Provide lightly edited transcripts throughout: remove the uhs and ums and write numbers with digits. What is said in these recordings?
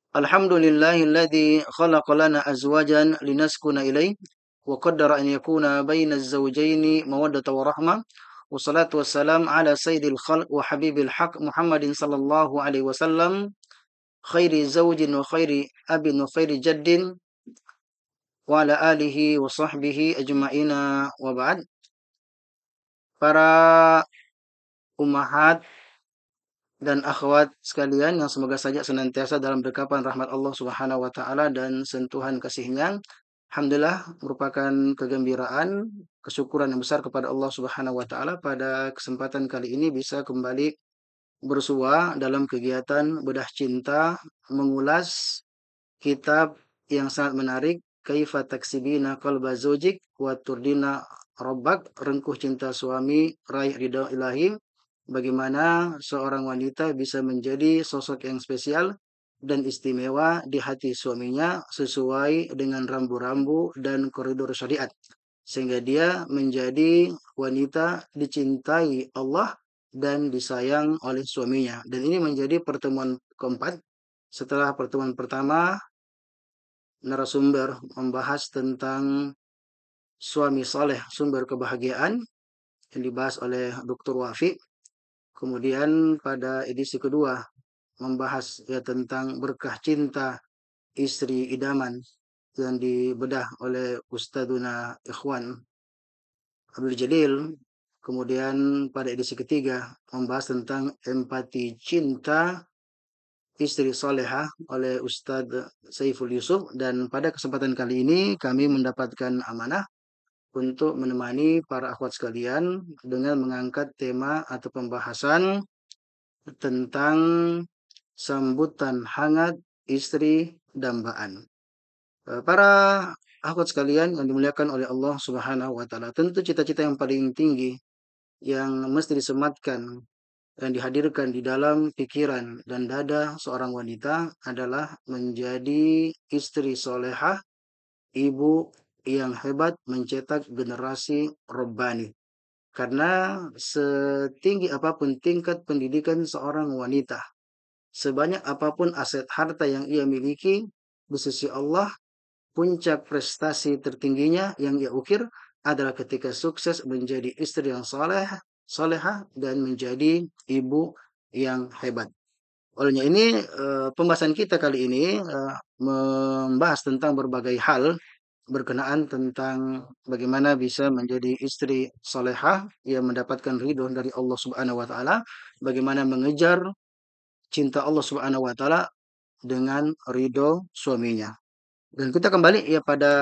Alhamdulillahilladzi khalaqa lana azwajan linaskuna ilaih wa qaddara an yakuna baina az-zawjaini mawaddatan wa rahmah. Wassalatu wassalam ala sayyidil khalq wa habibil haq Muhammadin sallallahu alaihi wasallam khairi zawjin wa khairi abin wa khairi jaddin wa ala alihi wa sahbihi ajma'ina wa ba'd. Para ummahat dan akhwat sekalian yang semoga saja senantiasa dalam dekapan rahmat Allah Subhanahu wa taala dan sentuhan kasih-Nya. Alhamdulillah merupakan kegembiraan, kesyukuran yang besar kepada Allah Subhanahu wa taala pada kesempatan kali ini bisa kembali bersua dalam kegiatan bedah cinta, mengulas kitab yang sangat menarik, Kaifa Taksibina Qalba Zawjik wa Turdina Rabbak, Rengkuh Cinta Suami, Raih Ridha Ilahi. Bagaimana seorang wanita bisa menjadi sosok yang spesial dan istimewa di hati suaminya sesuai dengan rambu-rambu dan koridor syariat. Sehingga dia menjadi wanita dicintai Allah dan disayang oleh suaminya. Dan ini menjadi pertemuan keempat. Setelah pertemuan pertama, narasumber membahas tentang suami saleh sumber kebahagiaan yang dibahas oleh Dr. Wafi. Kemudian pada edisi kedua membahas ya tentang berkah cinta istri idaman yang dibedah oleh Ustaduna Ikhwan Abdul Jalil. Kemudian pada edisi ketiga membahas tentang empati cinta istri solehah oleh Ustadz Saiful Yusuf. Dan pada kesempatan kali ini kami mendapatkan amanah untuk menemani para akhwat sekalian dengan mengangkat tema atau pembahasan tentang sambutan hangat istri dambaan. Para akhwat sekalian yang dimuliakan oleh Allah Subhanahu wa taala, tentu cita-cita yang paling tinggi yang mesti disematkan yang dihadirkan di dalam pikiran dan dada seorang wanita adalah menjadi istri solehah, ibu yang hebat mencetak generasi Rabbani. Karena setinggi apapun tingkat pendidikan seorang wanita, sebanyak apapun aset harta yang ia miliki, di sisi Allah, puncak prestasi tertingginya yang ia ukir adalah ketika sukses menjadi istri yang solehah dan menjadi ibu yang hebat. Olehnya ini pembahasan kita kali ini membahas tentang berbagai hal berkenaan tentang bagaimana bisa menjadi istri solehah yang mendapatkan ridho dari Allah Subhanahu wa taala, bagaimana mengejar cinta Allah Subhanahu wa taala dengan ridho suaminya. Dan kita kembali ya pada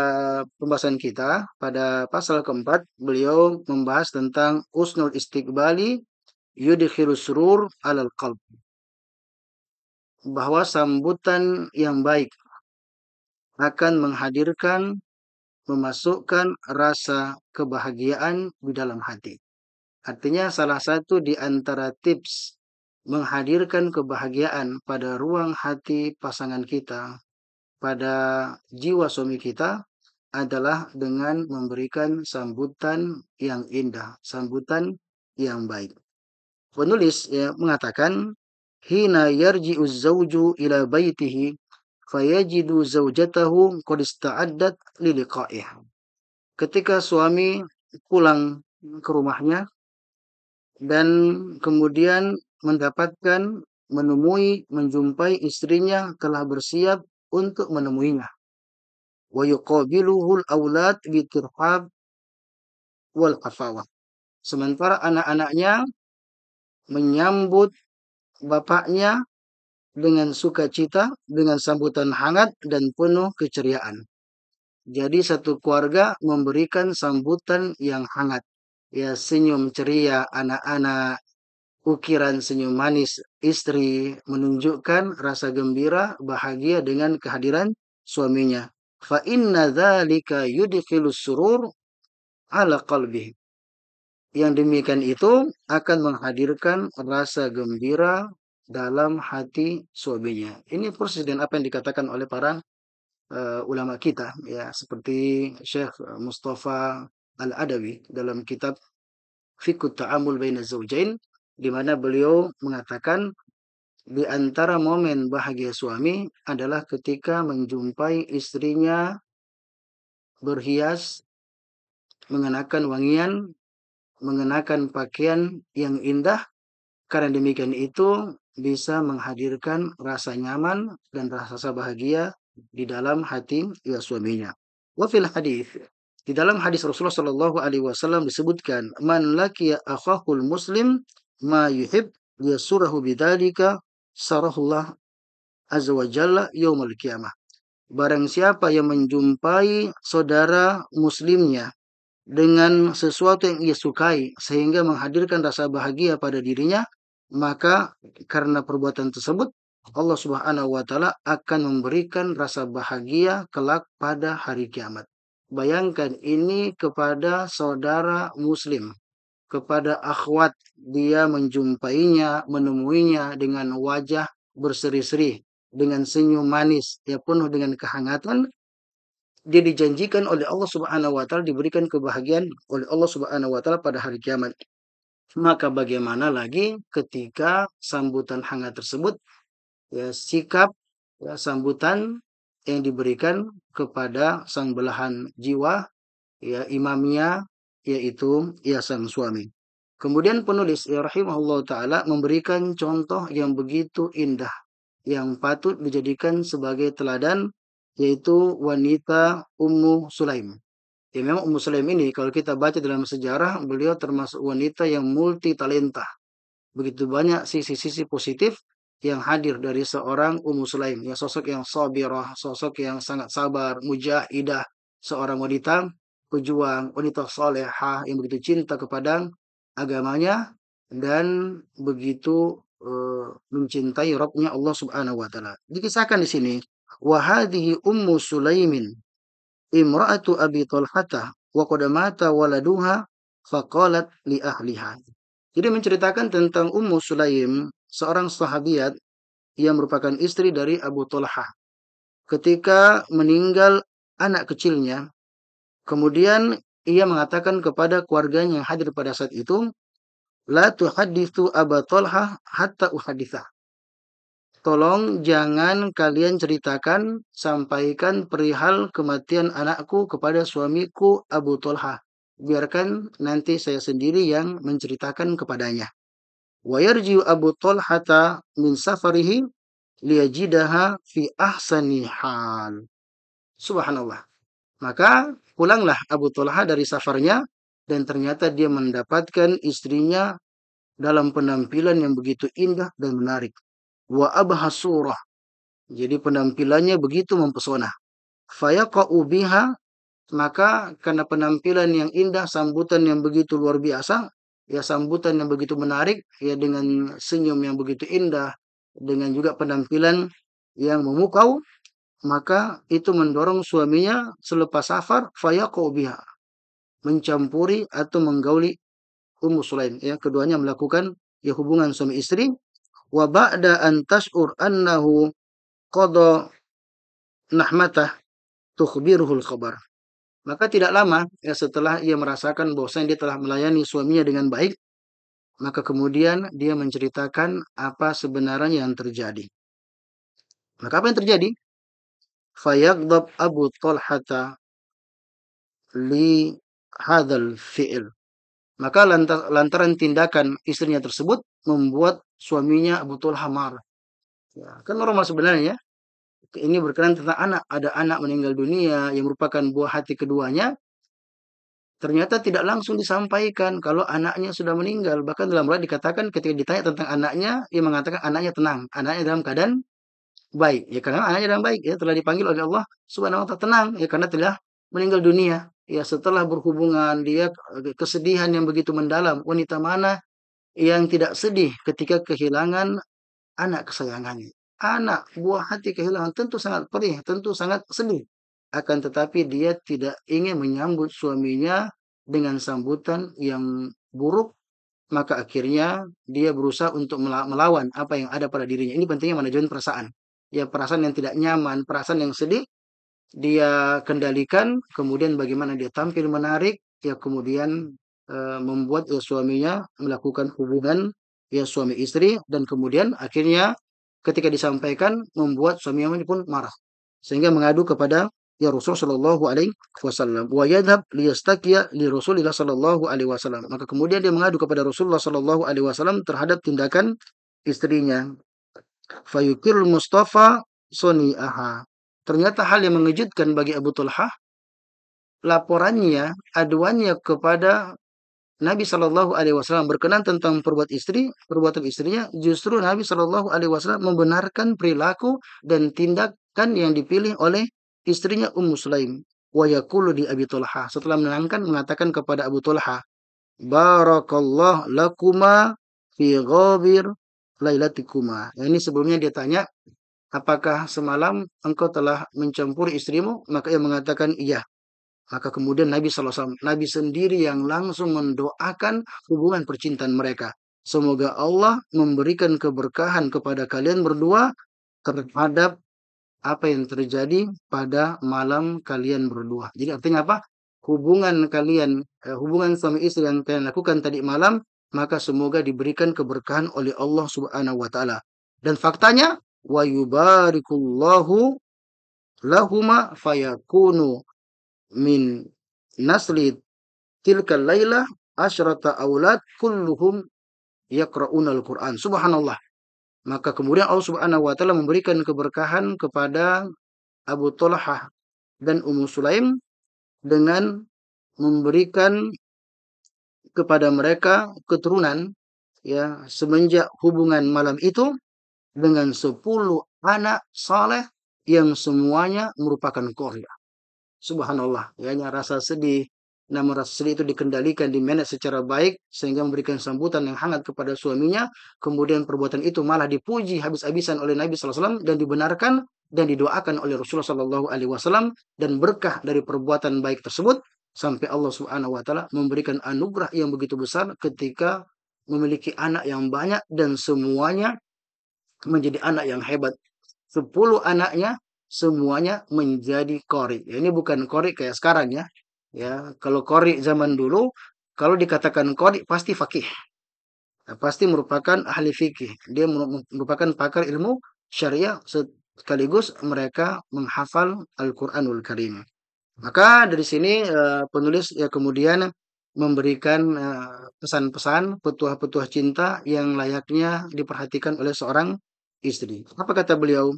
pembahasan kita pada pasal keempat, beliau membahas tentang usnul istiqbali yudkhilus surur alal qalb, bahwa sambutan yang baik akan menghadirkan, memasukkan rasa kebahagiaan di dalam hati. Artinya salah satu di antara tips menghadirkan kebahagiaan pada ruang hati pasangan kita, pada jiwa suami kita adalah dengan memberikan sambutan yang indah, sambutan yang baik. Penulis ya, mengatakan, hina yarji'uz zawju ila baitihi fayajidu zawjatahu qad ista'addat liliqa'ih. Ketika suami pulang ke rumahnya dan kemudian mendapatkan menjumpai istrinya telah bersiap untuk menemuinya. Wa yuqabiluhul aulad bitirhab wal afawah. Sementara anak-anaknya menyambut bapaknya dengan sukacita, dengan sambutan hangat dan penuh keceriaan. Jadi satu keluarga memberikan sambutan yang hangat. Ya, senyum ceria anak-anak, ukiran senyum manis istri menunjukkan rasa gembira, bahagia dengan kehadiran suaminya. Fa inna dzalika yudkhilus surur ala qalbihi. Yang demikian itu akan menghadirkan rasa gembira dalam hati suaminya. Ini persis dengan apa yang dikatakan oleh para ulama kita ya, seperti Syekh Mustafa Al-Adawi dalam kitab Fiqhut Ta'amul Baina Zawjain, di mana beliau mengatakan Di antara momen bahagia suami adalah ketika menjumpai istrinya berhias, mengenakan wangian, mengenakan pakaian yang indah. Karena demikian itu bisa menghadirkan rasa nyaman dan rasa bahagia di dalam hati ya suaminya. Wa fil hadis, di dalam hadis Rasulullah Shallallahu alaihi wasallam disebutkan, "Man laqiya akhahul muslim ma yuhib yasurahu bidzalika sarahullah azza wa jalla yaumil qiyamah." Barang siapa yang menjumpai saudara muslimnya dengan sesuatu yang ia sukai sehingga menghadirkan rasa bahagia pada dirinya, maka karena perbuatan tersebut Allah Subhanahu wa taala akan memberikan rasa bahagia kelak pada hari kiamat. Bayangkan ini kepada saudara muslim, kepada akhwat, dia menjumpainya, menemuinya dengan wajah berseri-seri, dengan senyum manis, ya penuh dengan kehangatan, dia dijanjikan oleh Allah Subhanahu wa taala diberikan kebahagiaan oleh Allah Subhanahu wa taala pada hari kiamat. Maka bagaimana lagi ketika sambutan hangat tersebut, ya sikap, ya sambutan yang diberikan kepada sang belahan jiwa, ya imamnya, yaitu ya sang suami. Kemudian penulis ya rahimahullah taala memberikan contoh yang begitu indah yang patut dijadikan sebagai teladan, yaitu wanita Ummu Sulaim. Ya memang Ummu Sulaim ini kalau kita baca dalam sejarah, beliau termasuk wanita yang multi talenta. Begitu banyak sisi-sisi positif yang hadir dari seorang Ummu Sulaim. Ya sosok yang sabirah, sosok yang sangat sabar, mujahidah, seorang wanita pejuang, wanita solehah yang begitu cinta kepada agamanya dan begitu mencintai Rabbnya Allah Subhanahu wa taala. Dikisahkan di sini, wa hadhihi Ummu Sulaimin imra'atu Abi Talhata wa qad mata waladuha faqalat li ahliha. Jadi menceritakan tentang Ummu Sulaim, seorang sahabiat yang merupakan istri dari Abu Talha. Ketika meninggal anak kecilnya, kemudian ia mengatakan kepada keluarganya yang hadir pada saat itu, "La tuhaditsu Aba Talha hatta uhaditsah." Tolong jangan kalian ceritakan, sampaikan perihal kematian anakku kepada suamiku Abu Talha. Biarkan nanti saya sendiri yang menceritakan kepadanya. Wa yarji'u Abu Talhata min safarihi liyajidaha fi ahsani hal. Subhanallah. Maka pulanglah Abu Talha dari safarnya dan ternyata dia mendapatkan istrinya dalam penampilan yang begitu indah dan menarik. Wa abha surah. Jadi penampilannya begitu mempesona. Fayaqa'u biha, maka karena penampilan yang indah, sambutan yang begitu luar biasa, ya sambutan yang begitu menarik, ya dengan senyum yang begitu indah, dengan juga penampilan yang memukau, maka itu mendorong suaminya selepas safar fayaqa'u biha, mencampuri atau menggauli Ummu Sulaim. Ya, keduanya melakukan ya hubungan suami istri. Wa ba'da an tash'ur annahu qada nahmatah tukhbiruhul khabar. Maka tidak lama ya setelah ia merasakan bahwasanya dia telah melayani suaminya dengan baik, maka kemudian dia menceritakan apa sebenarnya yang terjadi. Maka apa yang terjadi? Fayaghdab Abu Talhata li hadzal fi'il. Maka lantaran tindakan istrinya tersebut membuat suaminya Abu Talha marah. Ya, kan normal sebenarnya. Ini berkenaan tentang anak. Ada anak meninggal dunia yang merupakan buah hati keduanya. Ternyata tidak langsung disampaikan kalau anaknya sudah meninggal. Bahkan dalam riwayat dikatakan ketika ditanya tentang anaknya, ia mengatakan anaknya tenang. Anaknya dalam keadaan baik. Ya karena anaknya dalam baik. Ya telah dipanggil oleh Allah Subhanahu wa taala tenang. Ya karena telah meninggal dunia. Ya setelah berhubungan dia kesedihan yang begitu mendalam. Wanita mana yang tidak sedih ketika kehilangan anak kesayangannya. Anak, buah hati kehilangan tentu sangat perih, tentu sangat sedih. Akan tetapi dia tidak ingin menyambut suaminya dengan sambutan yang buruk, maka akhirnya dia berusaha untuk melawan apa yang ada pada dirinya. Ini pentingnya manajemen perasaan. Ya perasaan yang tidak nyaman, perasaan yang sedih, dia kendalikan, kemudian bagaimana dia tampil menarik, ya kemudian membuat ya suaminya melakukan hubungan ya suami istri dan kemudian akhirnya ketika disampaikan membuat suaminya pun marah. Sehingga mengadu kepada ya Rasul sallallahu alaihi wasallam. Wa yadhhab liyastaqiya li Rasulillah sallallahu alaihi wasallam. Maka kemudian dia mengadu kepada Rasulullah sallallahu alaihi wasallam terhadap tindakan istrinya. Fayukir Mustafa soni'aha. Ternyata hal yang mengejutkan bagi Abu Talhah, laporannya, aduannya kepada Nabi Shallallahu Alaihi Wasallam berkenan tentang perbuatan istrinya, justru Nabi Shallallahu Alaihi Wasallam membenarkan perilaku dan tindakan yang dipilih oleh istrinya Ummu Sulaim. Wa yaqulu di Abi Talha, setelah menenangkan mengatakan kepada Abu Talha, Barakallah lakuma fi ghabir lailatikuma. Nah, ini sebelumnya dia tanya, apakah semalam engkau telah mencampuri istrimu? Maka ia mengatakan iya. Maka kemudian Nabi SAW, Nabi sendiri yang langsung mendoakan hubungan percintaan mereka. Semoga Allah memberikan keberkahan kepada kalian berdua terhadap apa yang terjadi pada malam kalian berdua. Jadi artinya apa? Hubungan kalian, hubungan suami istri yang kalian lakukan tadi malam, maka semoga diberikan keberkahan oleh Allah Subhanahu wa taala. Dan faktanya, wa yubarikullahu lahuma fayakunu min nasli tilkal lailah asyrata aulad kulluhum yaqra'una al-Qur'an. Subhanallah. Maka kemudian Allah Subhanahu wa taala memberikan keberkahan kepada Abu Talhah dan Ummu Sulaim dengan memberikan kepada mereka keturunan ya semenjak hubungan malam itu dengan 10 anak saleh yang semuanya merupakan qori. Subhanallah, ya, hanya rasa sedih. Namun rasa sedih itu dikendalikan, dimanage secara baik sehingga memberikan sambutan yang hangat kepada suaminya. Kemudian perbuatan itu malah dipuji habis-habisan oleh Nabi SAW dan dibenarkan dan didoakan oleh Rasulullah SAW dan berkah dari perbuatan baik tersebut sampai Allah Subhanahu Wa Taala memberikan anugerah yang begitu besar ketika memiliki anak yang banyak dan semuanya menjadi anak yang hebat. 10 anaknya semuanya menjadi qori. Ya, ini bukan qori kayak sekarang ya. Ya, kalau qori zaman dulu, kalau dikatakan qori pasti fakih. Nah, pasti merupakan ahli fikih. Dia merupakan pakar ilmu syariah sekaligus mereka menghafal Al-Qur'anul Karim. Maka dari sini penulis ya kemudian memberikan pesan-pesan, petuah-petuah cinta yang layaknya diperhatikan oleh seorang istri. Apa kata beliau?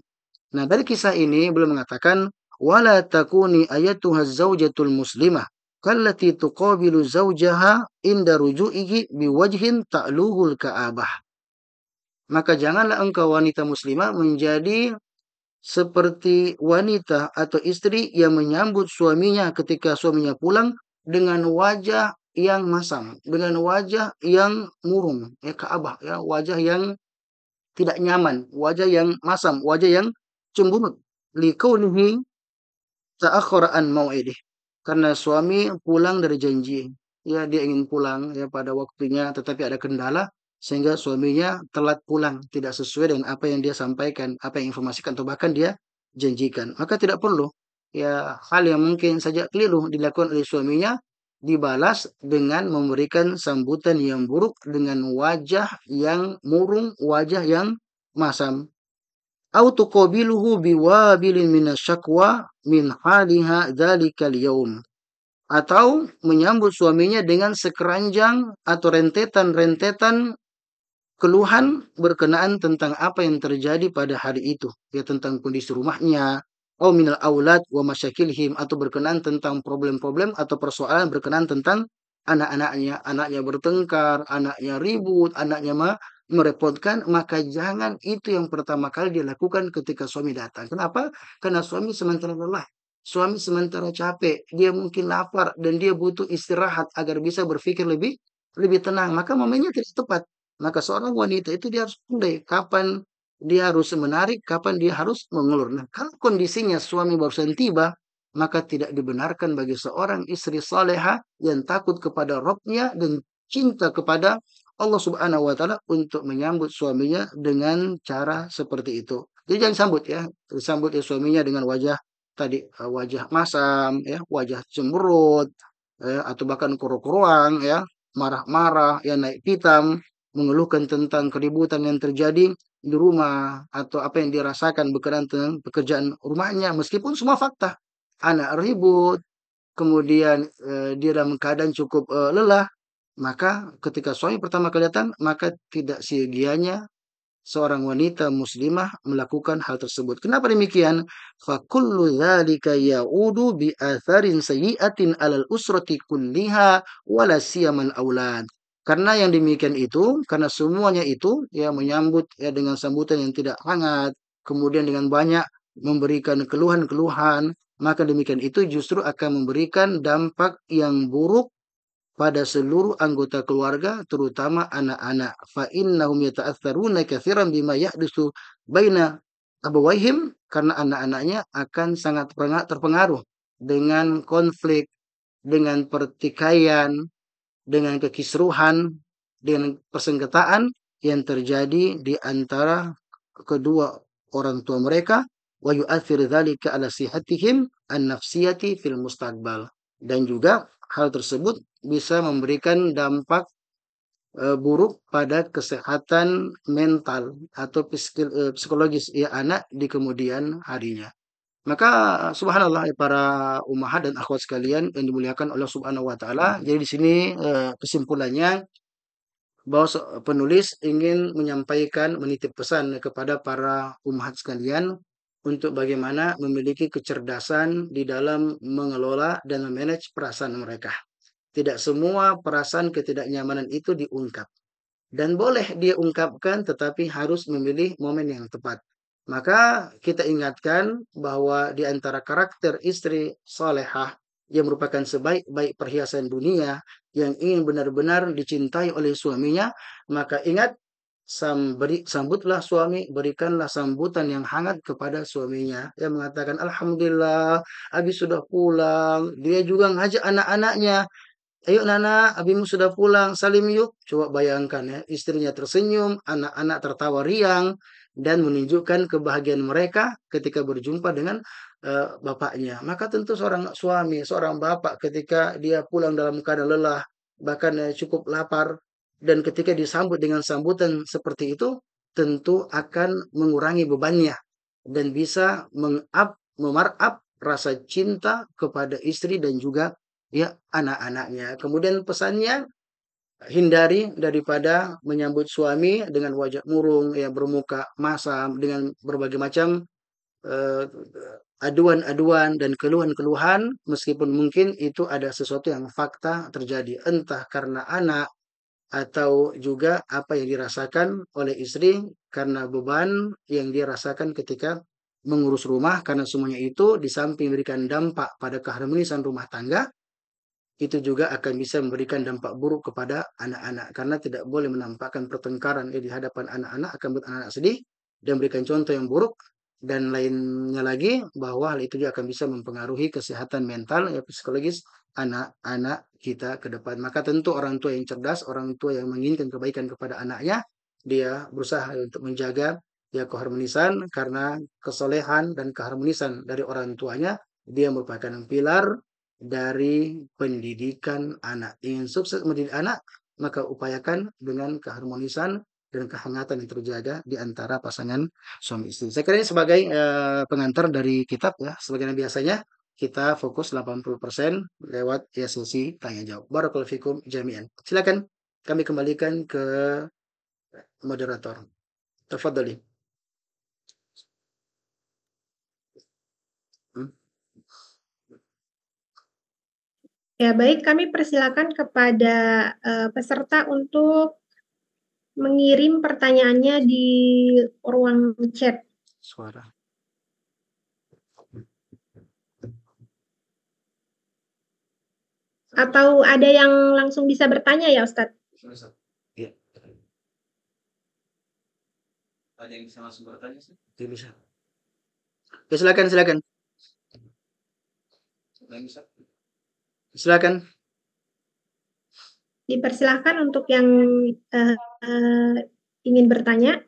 Nah, dari kisah ini beliau mengatakan, "Wala takuni ayatuha zaujatul muslimah kallati tuqabilu zaujaha inda ruju'ihi biwajhin ta'luhul ka'abah." Maka janganlah engkau wanita muslimah menjadi seperti wanita atau istri yang menyambut suaminya ketika suaminya pulang dengan wajah yang masam, dengan wajah yang murung, ya Ka'abah, ya wajah yang tidak nyaman, wajah yang masam, wajah yang cemberut. Likaunihi ta'akhkhara an mau'idih. Karena suami pulang dari janji. Ya, dia ingin pulang ya pada waktunya tetapi ada kendala sehingga suaminya telat pulang, tidak sesuai dengan apa yang dia sampaikan, apa yang informasikan atau bahkan dia janjikan. Maka tidak perlu ya hal yang mungkin saja keliru dilakukan oleh suaminya dibalas dengan memberikan sambutan yang buruk dengan wajah yang murung, wajah yang masam. Au tuqabiluhu biwabilin minasyakwa min haliha dzalikal yaum. Atau menyambut suaminya dengan sekeranjang atau rentetan-rentetan keluhan berkenaan tentang apa yang terjadi pada hari itu. Ya tentang kondisi rumahnya, au minal aulad wa masyakilhim, atau berkenaan tentang problem-problem atau persoalan berkenaan tentang anak-anaknya. Anaknya bertengkar, anaknya ribut, anaknya merepotkan, maka jangan itu yang pertama kali dia lakukan ketika suami datang. Kenapa? Karena suami sementara lelah. Suami sementara capek, dia mungkin lapar dan dia butuh istirahat agar bisa berpikir lebih lebih tenang. Maka momennya tidak tepat. Maka seorang wanita itu dia harus pandai kapan dia harus menarik, kapan dia harus mengulur. Nah, kalau kondisinya suami barusan tiba, maka tidak dibenarkan bagi seorang istri saleha yang takut kepada Rabbnya dan cinta kepada Allah Subhanahu wa taala untuk menyambut suaminya dengan cara seperti itu. Jadi jangan sambut ya, disambut ya suaminya dengan wajah tadi wajah masam ya, wajah cemberut atau bahkan kuru-kuruan ya, marah-marah ya naik pitam mengeluhkan tentang keributan yang terjadi di rumah atau apa yang dirasakan berkenaan dengan pekerjaan rumahnya, meskipun semua fakta. Anak ribut, kemudian dia dalam keadaan cukup lelah, maka ketika suami pertama kali datang, maka tidak siogianya seorang wanita muslimah melakukan hal tersebut. Kenapa demikian? Fakullu dzalika ya'udu bi atharin sayyi'atin 'alal usrati kulliha wala siyamal aulad. Karena yang demikian itu, karena semuanya itu ya menyambut ya dengan sambutan yang tidak hangat, kemudian dengan banyak memberikan keluhan-keluhan, maka demikian itu justru akan memberikan dampak yang buruk pada seluruh anggota keluarga, terutama anak-anak. Fa innahum yata'atsaruna katsiran bima yahdusu baina abawaihim, karena anak-anaknya akan sangat terpengaruh dengan konflik, dengan pertikaian, dengan kekisruhan, dengan persengketaan yang terjadi di antara kedua orang tua mereka, wa yu'athir dzalika ala sihatihim an-nafsiyati fil mustaqbal. Dan juga hal tersebut bisa memberikan dampak buruk pada kesehatan mental atau psikologis ya anak di kemudian harinya. Maka subhanallah ya para ummahat dan akhwat sekalian yang dimuliakan Allah Subhanahu wa taala. Jadi di sini kesimpulannya bahwa penulis ingin menyampaikan menitip pesan kepada para ummahat sekalian untuk bagaimana memiliki kecerdasan di dalam mengelola dan memanage perasaan mereka. Tidak semua perasaan ketidaknyamanan itu diungkap. Dan boleh dia ungkapkan tetapi harus memilih momen yang tepat. Maka kita ingatkan bahwa di antara karakter istri solehah yang merupakan sebaik-baik perhiasan dunia yang ingin benar-benar dicintai oleh suaminya, maka ingat sambutlah suami, berikanlah sambutan yang hangat kepada suaminya. Yang mengatakan, Alhamdulillah, Abi sudah pulang. Dia juga ngajak anak-anaknya. Ayo Nana, abimu sudah pulang, salim yuk. Coba bayangkan ya, istrinya tersenyum, anak-anak tertawa riang, dan menunjukkan kebahagiaan mereka ketika berjumpa dengan bapaknya. Maka tentu seorang suami, seorang bapak ketika dia pulang dalam keadaan lelah, bahkan cukup lapar, dan ketika disambut dengan sambutan seperti itu, tentu akan mengurangi bebannya dan bisa memarap rasa cinta kepada istri dan juga ya anak-anaknya. Kemudian pesannya hindari daripada menyambut suami dengan wajah murung, ya bermuka masam dengan berbagai macam eh, aduan-aduan dan keluhan-keluhan meskipun mungkin itu ada sesuatu yang fakta terjadi entah karena anak atau juga apa yang dirasakan oleh istri karena beban yang dia rasakan ketika mengurus rumah karena semuanya itu di samping memberikan dampak pada keharmonisan rumah tangga itu juga akan bisa memberikan dampak buruk kepada anak-anak karena tidak boleh menampakkan pertengkaran di hadapan anak-anak akan membuat anak-anak sedih dan berikan contoh yang buruk dan lainnya lagi bahwa hal itu juga akan bisa mempengaruhi kesehatan mental ya psikologis anak-anak kita ke depan. Maka tentu orang tua yang cerdas, orang tua yang menginginkan kebaikan kepada anaknya, dia berusaha untuk menjaga ya keharmonisan karena kesolehan dan keharmonisan dari orang tuanya dia merupakan pilar dari pendidikan anak. Ingin sukses mendidik anak, maka upayakan dengan keharmonisan dan kehangatan yang terjaga di antara pasangan suami istri. Saya kira ini sebagai pengantar dari kitab ya. Sebagaimana biasanya kita fokus 80% lewat ya sesi tanya jawab. Barakallahu fikum jami'an. Silakan kami kembalikan ke moderator. Tafadhali. Hmm? Ya, baik, kami persilakan kepada peserta untuk mengirim pertanyaannya di ruang chat. Suara. Atau ada yang langsung bisa bertanya ya, Ustadz? Iya. Ada yang bisa langsung bertanya sih? Tidak bisa. Ya, silakan, silakan. Silakan. Dipersilahkan untuk yang ingin bertanya.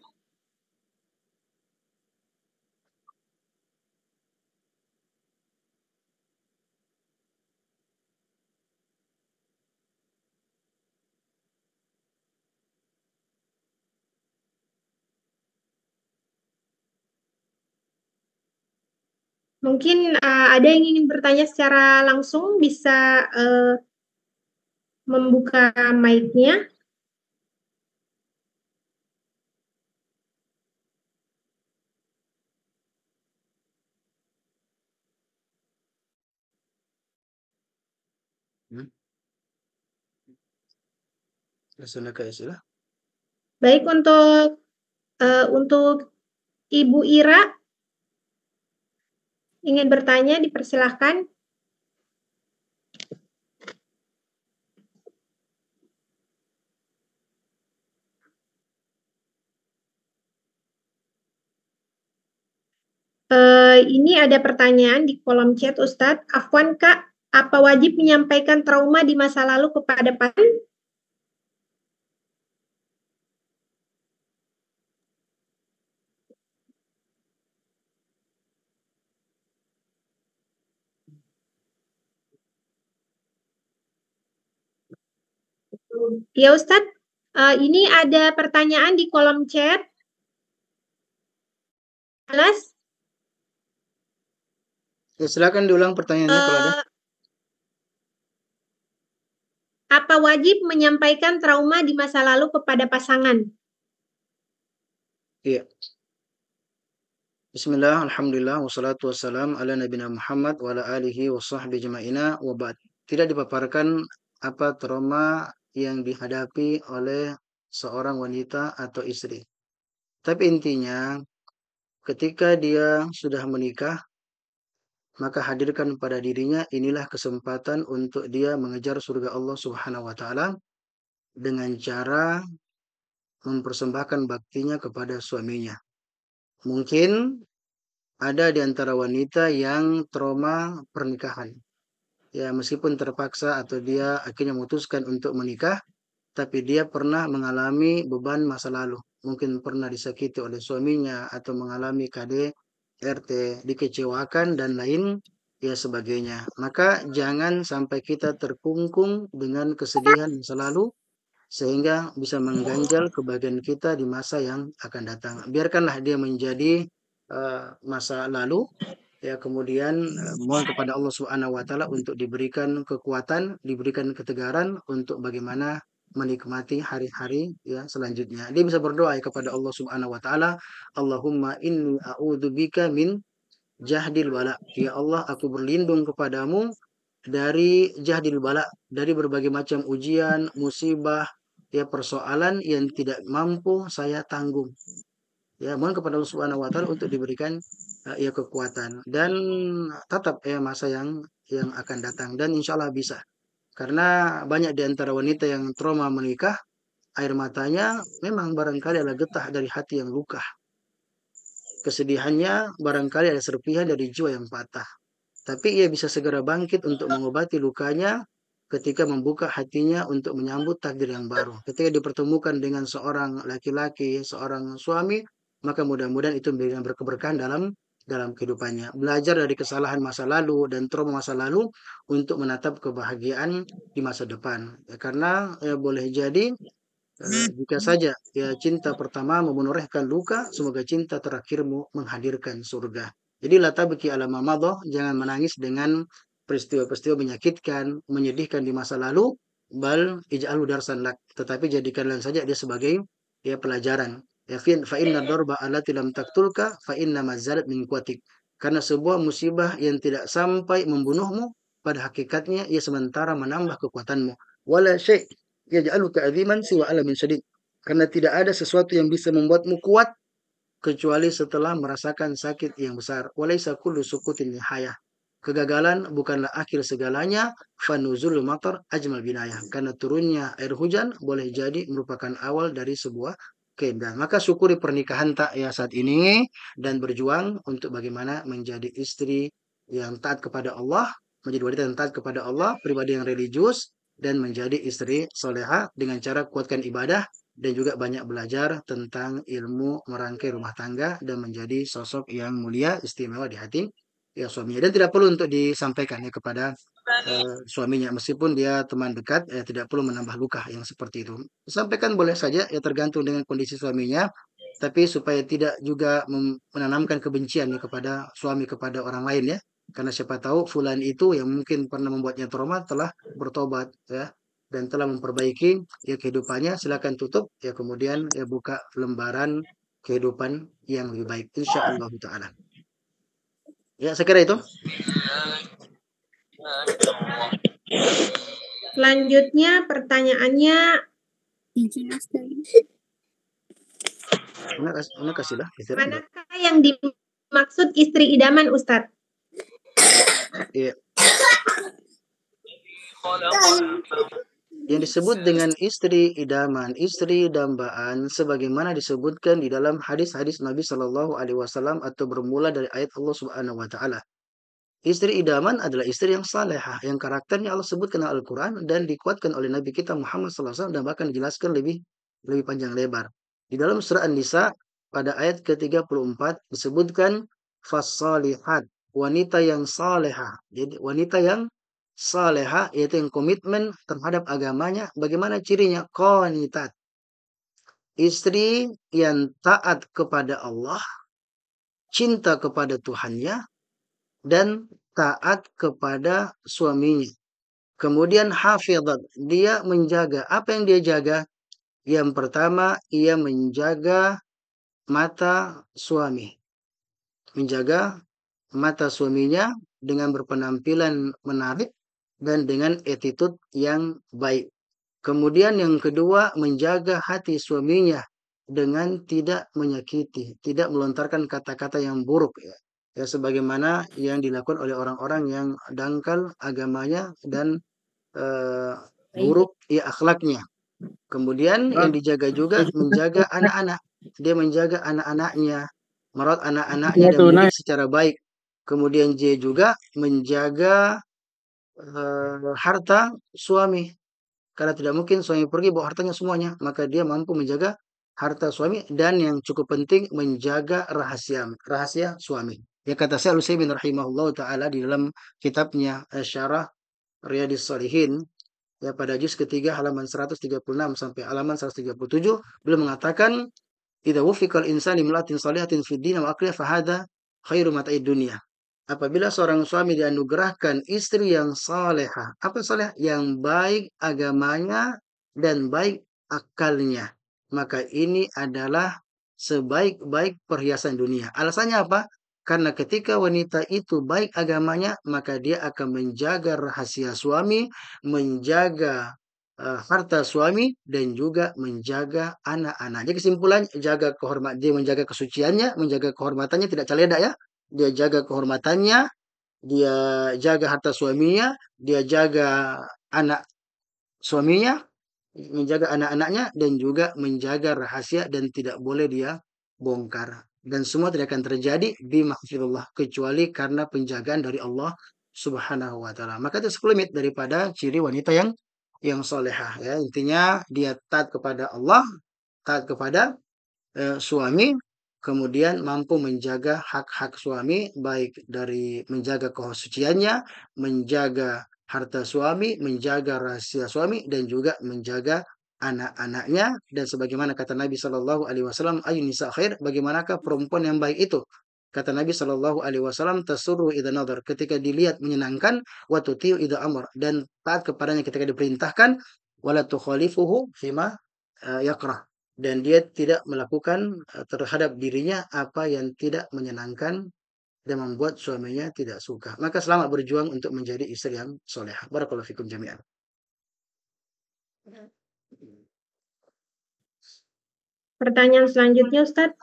Mungkin ada yang ingin bertanya secara langsung, bisa membuka mic-nya. Hmm? Silakan ya sudah. Baik, untuk Ibu Ira ingin bertanya, dipersilahkan. Ini ada pertanyaan di kolom chat, Ustadz. Afwan, Kak, apa wajib menyampaikan trauma di masa lalu kepada pasien? Ya, Ustadz. Ini ada pertanyaan di kolom chat. Alas, Ya, silakan diulang pertanyaannya kalau ada. apa wajib menyampaikan trauma di masa lalu kepada pasangan? Iya. Bismillah, alhamdulillah, wassalatu wassalam ala nabina Muhammad wa ala alihi wa sahbihi jama'ina wa ba'd. Tidak dipaparkan apa trauma yang dihadapi oleh seorang wanita atau istri. Tapi intinya, ketika dia sudah menikah, maka hadirkan pada dirinya inilah kesempatan untuk dia mengejar surga Allah Subhanahu wa taala dengan cara mempersembahkan baktinya kepada suaminya. Mungkin ada di antara wanita yang trauma pernikahan. Ya, meskipun terpaksa atau dia akhirnya memutuskan untuk menikah, tapi dia pernah mengalami beban masa lalu. Mungkin pernah disakiti oleh suaminya atau mengalami KDRT, dikecewakan dan lain ya sebagainya. Maka jangan sampai kita terkungkung dengan kesedihan masa lalu sehingga bisa mengganjal kebahagiaan kita di masa yang akan datang. Biarkanlah dia menjadi masa lalu. Ya, kemudian mohon kepada Allah Subhanahu wa taala untuk diberikan kekuatan, diberikan ketegaran untuk bagaimana menikmati hari-hari ya selanjutnya. Dia bisa berdoa ya kepada Allah Subhanahu wa taala, Allahumma inni a'udzubika min jahdil bala. Ya Allah, aku berlindung kepadamu dari jahdil bala, dari berbagai macam ujian, musibah, ya persoalan yang tidak mampu saya tanggung. Ya, mohon kepada Allah Subhanahu wa taala untuk diberikan ya kekuatan dan tetap ya masa yang akan datang dan insya Allah bisa. Karena banyak di antara wanita yang trauma menikah, air matanya memang barangkali adalah getah dari hati yang luka. Kesedihannya barangkali ada serpihan dari jiwa yang patah. Tapi ia bisa segera bangkit untuk mengobati lukanya ketika membuka hatinya untuk menyambut takdir yang baru. Ketika dipertemukan dengan seorang laki-laki, seorang suami, maka mudah-mudahan itu memberikan berkeberkahan dalam kehidupannya. Belajar dari kesalahan masa lalu dan trauma masa lalu untuk menatap kebahagiaan di masa depan. Ya, karena boleh jadi jika saja ya cinta pertama memenuhkan luka, semoga cinta terakhirmu menghadirkan surga. Jadi la tabki ala ma madha, jangan menangis dengan peristiwa-peristiwa menyakitkan, menyedihkan di masa lalu, bal ij'alhu darsan lak. Tetapi jadikanlah saja dia sebagai ya pelajaran. Ya fa inna darba allati lam taqtulka fa inna mazalat min quwatik. Karena sebuah musibah yang tidak sampai membunuhmu pada hakikatnya ia sementara menambah kekuatanmu. Wala syai' yaj'aluka aziman siwa alamin syadid. Karena tidak ada sesuatu yang bisa membuatmu kuat kecuali setelah merasakan sakit yang besar. Walaysa kullu sukutin nihayah. Kegagalan bukanlah akhir segalanya. Fanuzul matar ajmal binayah. Karena turunnya air hujan boleh jadi merupakan awal dari sebuah keindahan. Maka syukuri pernikahan tak ya saat ini dan berjuang untuk bagaimana menjadi istri yang taat kepada Allah, menjadi wanita yang taat kepada Allah, pribadi yang religius, dan menjadi istri soleha dengan cara kuatkan ibadah dan juga banyak belajar tentang ilmu merangkai rumah tangga dan menjadi sosok yang mulia istimewa di hati ya suaminya dan tidak perlu untuk disampaikan ya kepada suaminya meskipun dia teman dekat tidak perlu menambah luka yang seperti itu. Sampaikan boleh saja ya tergantung dengan kondisi suaminya tapi supaya tidak juga menanamkan kebencian ya kepada suami kepada orang lain ya. Karena siapa tahu fulan itu yang mungkin pernah membuatnya trauma telah bertobat ya dan telah memperbaiki ya kehidupannya. Silakan tutup ya kemudian ya buka lembaran kehidupan yang lebih baik insyaallah taala. Ya, saya kira itu. Selanjutnya pertanyaannya, Una kasihlah istirahat enggak? manakah yang dimaksud istri idaman Ustadz? Iya. Yang disebut dengan istri idaman, istri dambaan, sebagaimana disebutkan di dalam hadis-hadis Nabi Shallallahu Alaihi Wasallam atau bermula dari ayat Allah Subhanahu Wa Taala. Istri idaman adalah istri yang salehah, yang karakternya Allah sebutkan dalam Al-Quran dan dikuatkan oleh Nabi kita Muhammad SAW dan bahkan dijelaskan lebih lebih panjang lebar. Di dalam surah An-Nisa pada ayat ke-34 disebutkan fasalihat, wanita yang salehah. Jadi wanita yang salehah yaitu yang komitmen terhadap agamanya. Bagaimana cirinya? Qanitat. Istri yang taat kepada Allah, cinta kepada Tuhannya, dan taat kepada suaminya. Kemudian hafizat, dia menjaga. Apa yang dia jaga? Yang pertama, ia menjaga mata suami. Menjaga mata suaminya dengan berpenampilan menarik dan dengan attitude yang baik. Kemudian yang kedua, menjaga hati suaminya dengan tidak menyakiti, tidak melontarkan kata-kata yang buruk ya. Ya sebagaimana yang dilakukan oleh orang-orang yang dangkal agamanya dan buruk ya akhlaknya. Kemudian yang dijaga juga menjaga anak-anak. Dia menjaga anak-anaknya, merawat anak-anaknya dan mendidik secara baik. Kemudian dia juga menjaga harta suami. Karena tidak mungkin suami pergi bawa hartanya semuanya, maka dia mampu menjaga harta suami dan yang cukup penting menjaga rahasia rahasia suami. Ya kata saya Al-Utsaimin rahimahullah taala di dalam kitabnya Syarah Riyadhis Shalihin ya pada juz ketiga halaman 136 sampai halaman 137 beliau mengatakan idza wufiqal insani imra'atin salihatin fid din wa aqliha fahada khairu mata'id dunya. Apabila seorang suami dianugerahkan istri yang salehah, apa saleh? Yang baik agamanya dan baik akalnya. Maka ini adalah sebaik-baik perhiasan dunia. Alasannya apa? Karena ketika wanita itu baik agamanya, maka dia akan menjaga rahasia suami, menjaga harta suami, dan juga menjaga anak-anak. Jadi kesimpulan, dia menjaga kesuciannya, menjaga kehormatannya, tidak caledak ya. Dia jaga kehormatannya, dia jaga harta suaminya, dia jaga anak suaminya, menjaga anak-anaknya, dan juga menjaga rahasia dan tidak boleh dia bongkar. Dan semua tidak akan terjadi bimahfirullah kecuali karena penjagaan dari Allah Subhanahu wa taala. Maka itu sekelumit daripada ciri wanita yang solehah ya. Intinya dia taat kepada Allah, taat kepada suami, kemudian mampu menjaga hak-hak suami, baik dari menjaga kesuciannya, menjaga harta suami, menjaga rahasia suami, dan juga menjaga anak-anaknya. Dan sebagaimana kata Nabi Shallallahu Alaihi Wasallam, ayun nisa khair, bagaimanakah perempuan yang baik itu? Kata Nabi Shallallahu Alaihi Wasallam, tasuru idha nadar, ketika dilihat menyenangkan, wa tutiu idha amr, dan taat kepadanya ketika diperintahkan, wala tukhalifuhu fima yakrah, dan dia tidak melakukan terhadap dirinya apa yang tidak menyenangkan dan membuat suaminya tidak suka. Maka selamat berjuang untuk menjadi istri yang solehah. Barakallahu fikum jami'an. Pertanyaan selanjutnya Ustadz,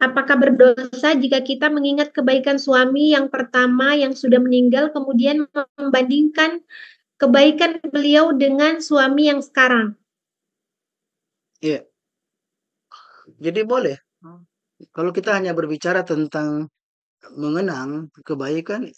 apakah berdosa jika kita mengingat kebaikan suami yang pertama yang sudah meninggal kemudian membandingkan kebaikan beliau dengan suami yang sekarang? Iya. Jadi boleh. Kalau kita hanya berbicara tentang mengenang kebaikan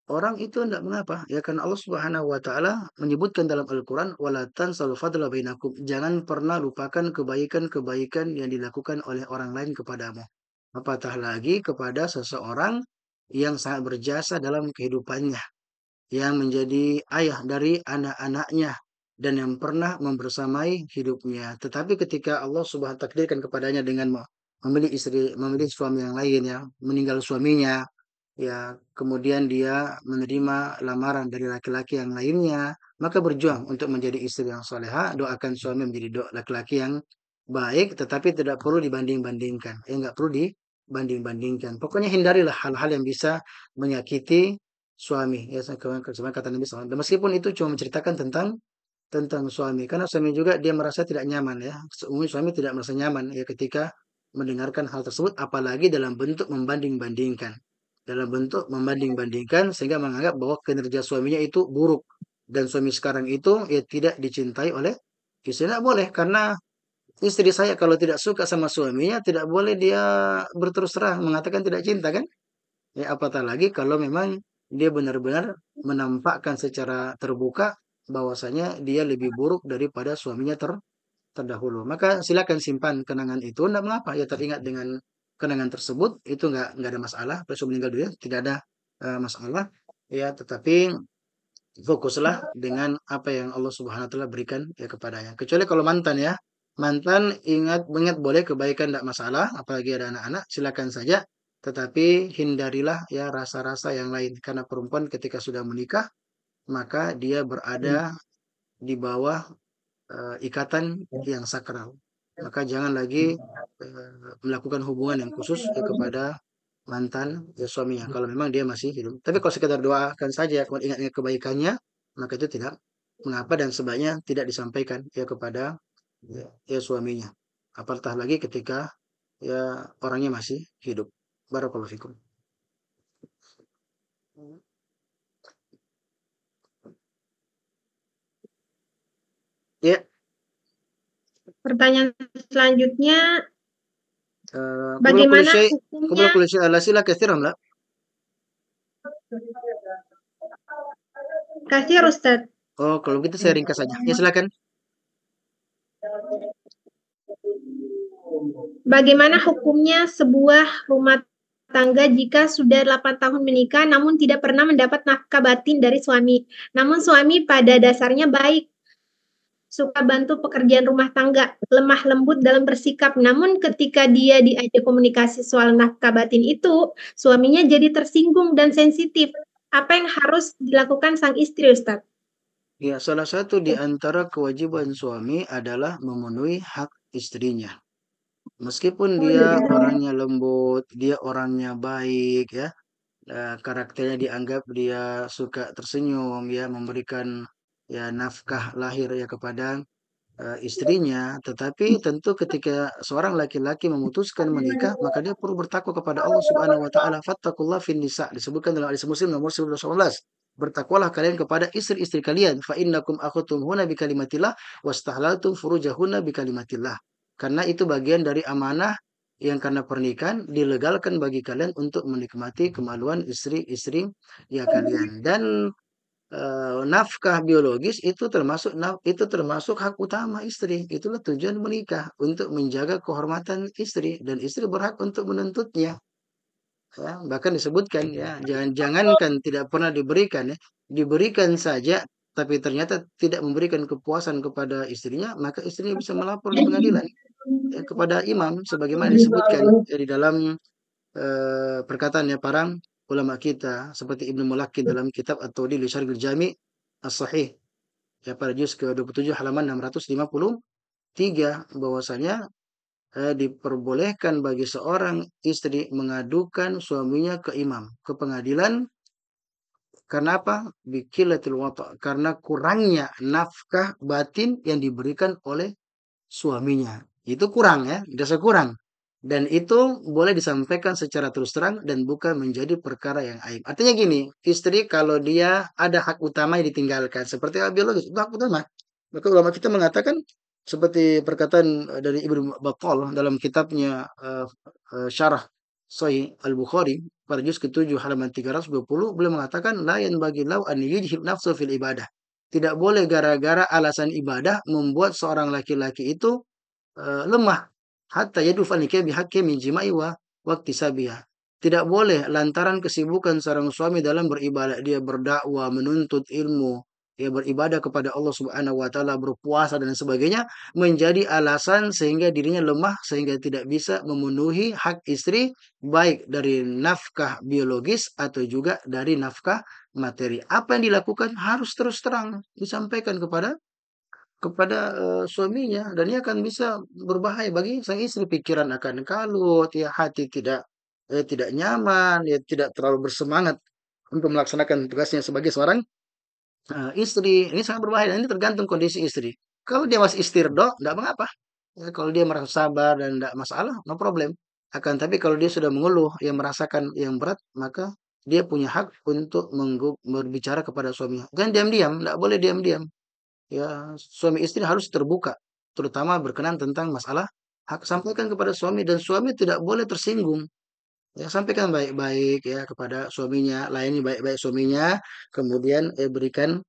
orang itu tidak mengapa ya karena Allah Subhanahu wa taala menyebutkan dalam Al-Qur'an wala tansal fadla bainakum, jangan pernah lupakan kebaikan-kebaikan yang dilakukan oleh orang lain kepadamu, apatah lagi kepada seseorang yang sangat berjasa dalam kehidupannya, yang menjadi ayah dari anak-anaknya, dan yang pernah membersamai hidupnya. Tetapi ketika Allah Subhanahu takdirkan kepadanya dengan memilih istri, memilih suami yang lain ya, meninggal suaminya, ya, kemudian dia menerima lamaran dari laki-laki yang lainnya, maka berjuang untuk menjadi istri yang soleha, doakan suami menjadi laki-laki yang baik, tetapi tidak perlu dibanding-bandingkan. Ya, nggak perlu dibanding-bandingkan. Pokoknya hindarilah hal-hal yang bisa menyakiti suami. Ya, sebagaimana kata Nabi SAW. Dan meskipun itu cuma menceritakan tentang suami, karena suami juga dia merasa tidak nyaman ya. Umumnya suami tidak merasa nyaman ya ketika mendengarkan hal tersebut, apalagi dalam bentuk membanding-bandingkan. Dalam bentuk membanding-bandingkan sehingga menganggap bahwa kinerja suaminya itu buruk dan suami sekarang itu ya tidak dicintai oleh istri. Tidak boleh, karena istri saya kalau tidak suka sama suaminya tidak boleh dia berterus terang mengatakan tidak cinta kan? Ya, apatah lagi kalau memang dia benar-benar menampakkan secara terbuka bahwasanya dia lebih buruk daripada suaminya terdahulu. Maka silakan simpan kenangan itu, tidak mengapa ya, teringat dengan kenangan tersebut itu nggak ada masalah. Beliau meninggal dunia tidak ada masalah ya, tetapi fokuslah dengan apa yang Allah Subhanahu wa taala berikan ya kepadanya. Kecuali kalau mantan ya. Mantan ingat ingat boleh kebaikan tidak masalah, apalagi ada anak-anak silakan saja. Tetapi hindarilah ya rasa-rasa yang lain, karena perempuan ketika sudah menikah maka dia berada di bawah ikatan yang sakral. Maka jangan lagi melakukan hubungan yang khusus ya kepada mantan ya suaminya kalau memang dia masih hidup. Tapi kalau sekedar doakan saja, kalau ingat-ingat kebaikannya, maka itu tidak mengapa dan sebaiknya tidak disampaikan ya kepada ya suaminya. Apatah lagi ketika ya orangnya masih hidup. Barakallahu fikum. Ya, Pertanyaan selanjutnya, qabla kulli bagaimana syai' qabla hukumnya? kulli syai' al-as'ila katsiran la. Kasih Ustaz. Oh, kalau gitu saya ringkas saja. Ya silakan. Bagaimana hukumnya sebuah rumah tangga jika sudah 8 tahun menikah namun tidak pernah mendapat nafkah batin dari suami? Namun suami pada dasarnya baik, suka bantu pekerjaan rumah tangga, lemah lembut dalam bersikap. Namun ketika dia diajak komunikasi soal nafkah batin itu, suaminya jadi tersinggung dan sensitif. Apa yang harus dilakukan sang istri, Ustaz? Ya, salah satu di antara kewajiban suami adalah memenuhi hak istrinya. Meskipun dia orangnya lembut, dia orangnya baik ya, karakternya dianggap dia suka tersenyum ya, memberikan ya nafkah lahir ya kepada istrinya, tetapi tentu ketika seorang laki-laki memutuskan menikah, maka dia perlu bertakwa kepada Allah Subhanahu wa taala. Fattaqullah fin nisa, disebutkan dalam hadis Muslim nomor 1118. Bertakwalah kalian kepada istri-istri kalian, fa innakum akhudtumuhunna bi kalimatillah wastahlaltum furujahunna bi kalimatillah. Karena itu bagian dari amanah yang karena pernikahan dilegalkan bagi kalian untuk menikmati kemaluan istri-istri ya kalian. Dan nafkah biologis itu termasuk hak utama istri. Itulah tujuan menikah, untuk menjaga kehormatan istri dan istri berhak untuk menuntutnya. Ya, bahkan disebutkan ya, jangankan tidak pernah diberikan ya, diberikan saja tapi ternyata tidak memberikan kepuasan kepada istrinya, maka istrinya bisa melapor di pengadilan ya, kepada imam sebagaimana disebutkan ya, di dalam perkataannya para ulama kita seperti Ibnu Mulakin dalam kitab At-Tawdil li Syarhil Jami' As-Sahih ya pada juz ke-27 halaman 653 bahwasanya diperbolehkan bagi seorang istri mengadukan suaminya ke imam, ke pengadilan. Karena apa? Biqillatil wata', karena kurangnya nafkah batin yang diberikan oleh suaminya. Itu kurang ya, dirasa kurang. Dan itu boleh disampaikan secara terus terang dan bukan menjadi perkara yang aib. Artinya gini, istri kalau dia ada hak utama yang ditinggalkan, seperti hak biologis, itu hak utama. Maka ulama kita mengatakan, seperti perkataan dari Ibnu Battal dalam kitabnya Syarah Sahih Al-Bukhari pada juz ke-7 halaman 320, beliau mengatakan la yanbaghi lau an yujhib nafsu fil ibadah. Tidak boleh gara-gara alasan ibadah membuat seorang laki-laki itu lemah hatta yaduf an-nikah bihaqqi min jima'i wa waqtisabiha. Tidak boleh lantaran kesibukan seorang suami dalam beribadah, dia berdakwah, menuntut ilmu, ya beribadah kepada Allah Subhanahu wa taala, berpuasa dan sebagainya menjadi alasan sehingga dirinya lemah sehingga tidak bisa memenuhi hak istri baik dari nafkah biologis atau juga dari nafkah materi. Apa yang dilakukan harus terus terang disampaikan kepada suaminya dan ia akan bisa berbahaya bagi sang istri, pikiran akan kalut, ya hati tidak nyaman, ya tidak terlalu bersemangat untuk melaksanakan tugasnya sebagai seorang istri. Ini sangat berbahaya dan ini tergantung kondisi istri. Kalau dia masih istirdo, enggak mengapa. Ya, kalau dia merasa sabar dan tidak masalah, no problem. Akan tapi kalau dia sudah mengeluh, yang merasakan yang berat, maka dia punya hak untuk berbicara kepada suaminya. Jangan diam-diam, tidak boleh diam-diam. Ya, suami istri harus terbuka, terutama berkenan tentang masalah hak. Sampaikan kepada suami dan suami tidak boleh tersinggung. Ya, sampaikan baik-baik ya kepada suaminya, layani baik-baik suaminya, kemudian berikan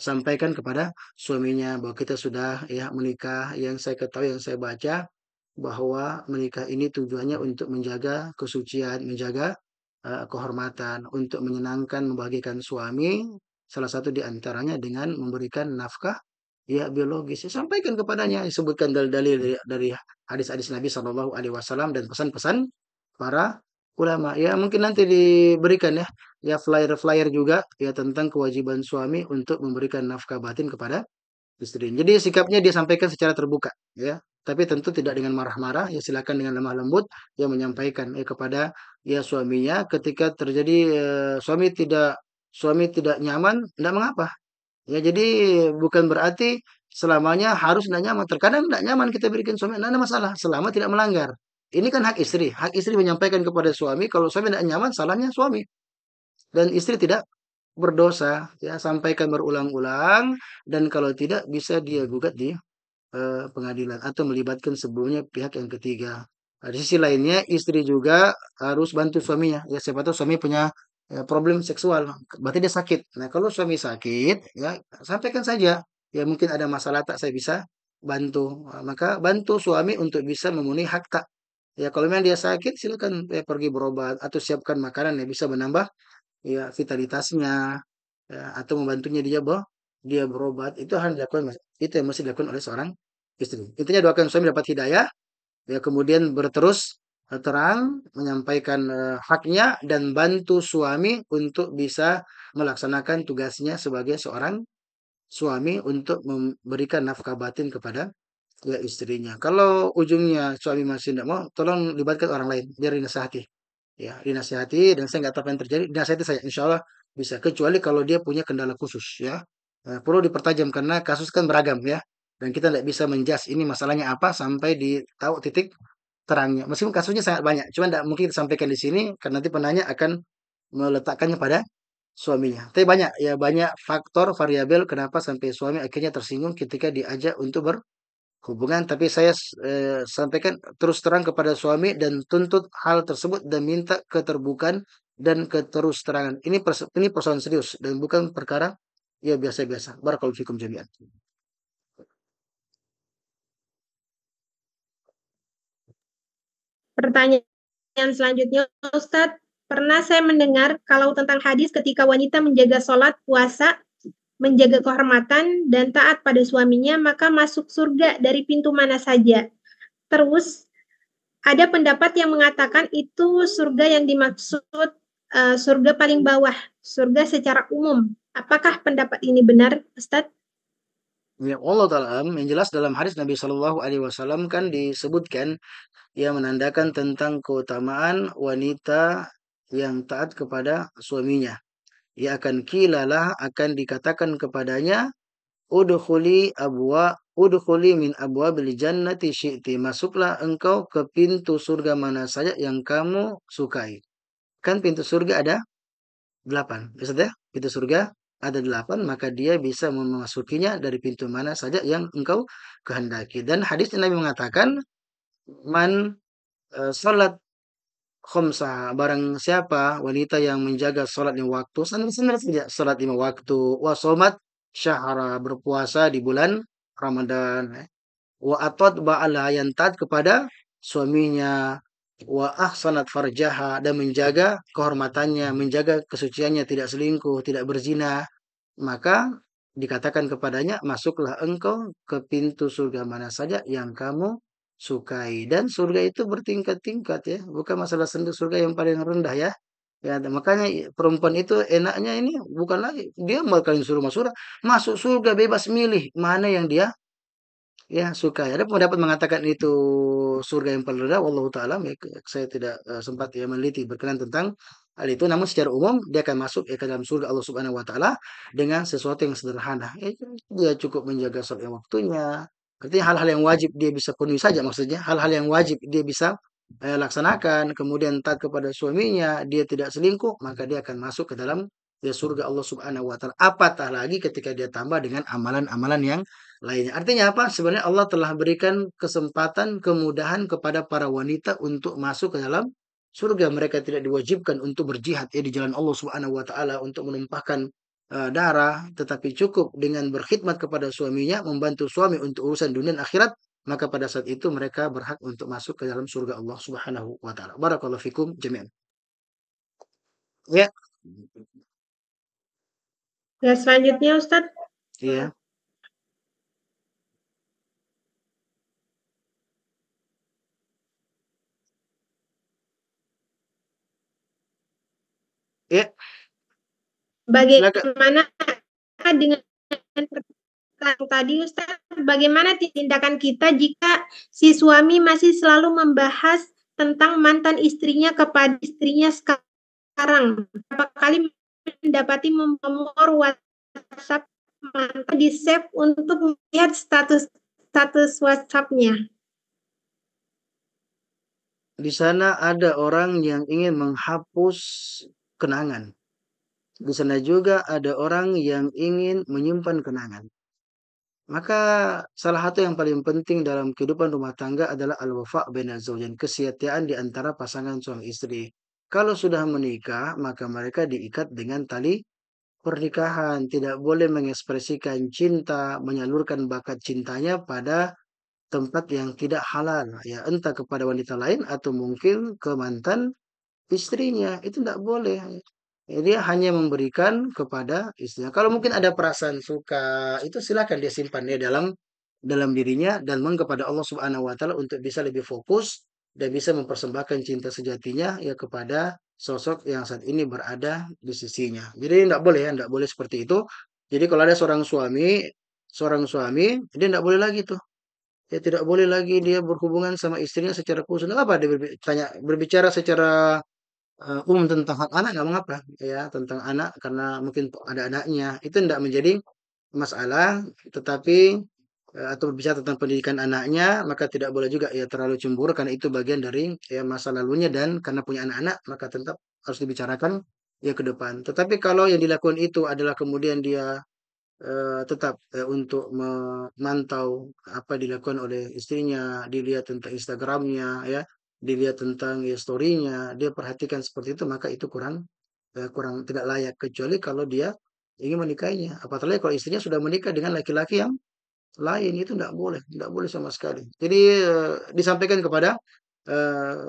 sampaikan kepada suaminya bahwa kita sudah ya menikah. Yang saya ketahui, yang saya baca bahwa menikah ini tujuannya untuk menjaga kesucian, menjaga kehormatan, untuk menyenangkan, membahagiakan suami. Salah satu di antaranya dengan memberikan nafkah ya biologis. Ya, sampaikan kepadanya, disebutkan dalil-dalil dari hadis-hadis Nabi Shallallahu Alaihi Wasallam dan pesan-pesan para ulama. Ya, mungkin nanti diberikan ya flyer-flyer juga ya tentang kewajiban suami untuk memberikan nafkah batin kepada istri. Jadi sikapnya dia sampaikan secara terbuka ya. Tapi tentu tidak dengan marah-marah, ya silakan dengan lemah lembut ya menyampaikan kepada ya suaminya ketika terjadi suami tidak nyaman, tidak mengapa. Ya, jadi bukan berarti selamanya harus tidak nyaman. Terkadang tidak nyaman kita berikan suami, tidak ada masalah selama tidak melanggar. Ini kan hak istri. Hak istri menyampaikan kepada suami kalau suami tidak nyaman, salahnya suami. Dan istri tidak berdosa. Ya, sampaikan berulang-ulang dan kalau tidak bisa dia gugat di pengadilan atau melibatkan sebelumnya pihak yang ketiga. Nah, di sisi lainnya istri juga harus bantu suaminya. Ya, siapa tahu suami punya problem seksual, berarti dia sakit. Nah, kalau suami sakit, ya sampaikan saja. Ya mungkin ada masalah tak saya bisa bantu. Maka bantu suami untuk bisa memenuhi hak tak. Ya kalau memang dia sakit, silakan pergi berobat atau siapkan makanan yang bisa menambah ya vitalitasnya ya, atau membantunya dia berobat. Itu harus dilakukan, Mas. Itu yang mesti dilakukan oleh seorang istri. Intinya doakan suami dapat hidayah, ya kemudian berterus terang menyampaikan haknya dan bantu suami untuk bisa melaksanakan tugasnya sebagai seorang suami untuk memberikan nafkah batin kepada ya istrinya. Kalau ujungnya suami masih tidak mau, tolong libatkan orang lain biar dinasihati. Ya, dinasihati dan saya nggak tahu apa yang terjadi. Dinasihati saya, insya Allah bisa. Kecuali kalau dia punya kendala khusus, ya. Perlu dipertajam karena kasus kan beragam, ya. Dan kita tidak bisa menjas ini masalahnya apa sampai tahu titik terangnya. Meskipun kasusnya sangat banyak, cuma tidak mungkin disampaikan di sini karena nanti penanya akan meletakkannya pada suaminya. Tapi banyak, ya banyak faktor variabel kenapa sampai suami akhirnya tersinggung ketika diajak untuk hubungan, tapi saya sampaikan terus terang kepada suami dan tuntut hal tersebut dan minta keterbukaan dan keterus terangan. Ini persoalan serius dan bukan perkara ya biasa-biasa. Barakallahu fikum jami'an. Pertanyaan selanjutnya, Ustadz, pernah saya mendengar kalau tentang hadis ketika wanita menjaga sholat, puasa, menjaga kehormatan, dan taat pada suaminya, maka masuk surga dari pintu mana saja. Terus, ada pendapat yang mengatakan itu surga yang dimaksud surga paling bawah, surga secara umum. Apakah pendapat ini benar, Ustadz? Ya Allah Ta'ala yang jelas dalam hadis Nabi Shallallahu Alaihi Wasallam kan disebutkan yang menandakan tentang keutamaan wanita yang taat kepada suaminya. Ia akan kilalah akan dikatakan kepadanya udkhuli min abwabil jannati syi'ti. Masuklah engkau ke pintu surga mana saja yang kamu sukai. Kan pintu surga ada 8. Bisa ya? Pintu surga ada 8, maka dia bisa memasukinya dari pintu mana saja yang engkau kehendaki. Dan hadis Nabi mengatakan, man salat khamsa, barang siapa wanita yang menjaga salat lima waktu, sanar saja salat lima waktu, wa somat syahra, berpuasa di bulan Ramadan, wa atat ba'ala, yang taat kepada suaminya, wa ahsanat farjaha, dan menjaga kehormatannya, menjaga kesuciannya, tidak selingkuh, tidak berzina, maka dikatakan kepadanya, masuklah engkau ke pintu surga mana saja yang kamu sukai. Dan surga itu bertingkat-tingkat ya, bukan masalah surga yang paling rendah ya. Ya, makanya perempuan itu enaknya ini bukan lagi dia bakal suruh masuk surga bebas milih mana yang dia ya suka. Ada pendapat mengatakan itu surga yang paling rendah. Wallahu taala, saya tidak sempat ya meneliti berkenan tentang hal itu. Namun secara umum dia akan masuk ya ke dalam surga Allah Subhanahu Wa Taala dengan sesuatu yang sederhana. Dia cukup menjaga sholat waktunya. Artinya hal-hal yang wajib dia bisa penuhi saja, maksudnya hal-hal yang wajib dia bisa laksanakan. Kemudian taat kepada suaminya, dia tidak selingkuh, maka dia akan masuk ke dalam ya surga Allah Subhanahu Wa Taala. Apatah lagi ketika dia tambah dengan amalan-amalan yang lainnya. Artinya apa? Sebenarnya Allah telah berikan kesempatan, kemudahan kepada para wanita untuk masuk ke dalam surga. Mereka tidak diwajibkan untuk berjihad ya di jalan Allah Subhanahu wa taala untuk menumpahkan darah, tetapi cukup dengan berkhidmat kepada suaminya, membantu suami untuk urusan dunia dan akhirat, maka pada saat itu mereka berhak untuk masuk ke dalam surga Allah Subhanahu wa taala. Barakallahu fikum jami'an. Ya, Ya, selanjutnya Ustadz. iya. Ya, silakan. Bagaimana dengan perkataan tadi Ustaz, bagaimana tindakan kita jika si suami masih selalu membahas tentang mantan istrinya kepada istrinya sekarang? Berapa kali mendapati nomor WhatsApp mantan di-save untuk melihat status WhatsApp-nya? Di sana ada orang yang ingin menghapus kenangan. Di sana juga ada orang yang ingin menyimpan kenangan. Maka salah satu yang paling penting dalam kehidupan rumah tangga adalah al-wafa' bainaz zawjain, kesetiaan di antara pasangan suami istri. Kalau sudah menikah, maka mereka diikat dengan tali pernikahan. Tidak boleh mengekspresikan cinta, menyalurkan bakat cintanya pada tempat yang tidak halal. Ya, entah kepada wanita lain atau mungkin ke mantan istrinya, itu tidak boleh. Ya, dia hanya memberikan kepada istrinya. Kalau mungkin ada perasaan suka, itu silakan dia simpan dia dalam dalam dirinya dan mohon kepada Allah Subhanahu wa taala untuk bisa lebih fokus dan bisa mempersembahkan cinta sejatinya ya kepada sosok yang saat ini berada di sisinya. Jadi tidak boleh ya, tidak boleh seperti itu. Jadi kalau ada seorang suami, dia tidak boleh lagi tuh. Ya tidak boleh lagi dia berhubungan sama istrinya secara khusus. Nggak apa dia berbicara secara umum tentang hak anak nggak mengapa ya, tentang anak karena mungkin ada anaknya, itu tidak menjadi masalah. Tetapi atau berbicara tentang pendidikan anaknya, maka tidak boleh juga ya terlalu cemburu karena itu bagian dari ya masa lalunya dan karena punya anak-anak maka tetap harus dibicarakan ya ke depan. Tetapi kalau yang dilakukan itu adalah kemudian dia tetap untuk memantau apa dilakukan oleh istrinya, dilihat tentang Instagramnya ya, dilihat tentang ya story-nya, dia perhatikan seperti itu, maka itu kurang kurang tidak layak kecuali kalau dia ingin menikahinya. Apalagi kalau istrinya sudah menikah dengan laki-laki yang lain, itu tidak boleh sama sekali. Jadi disampaikan kepada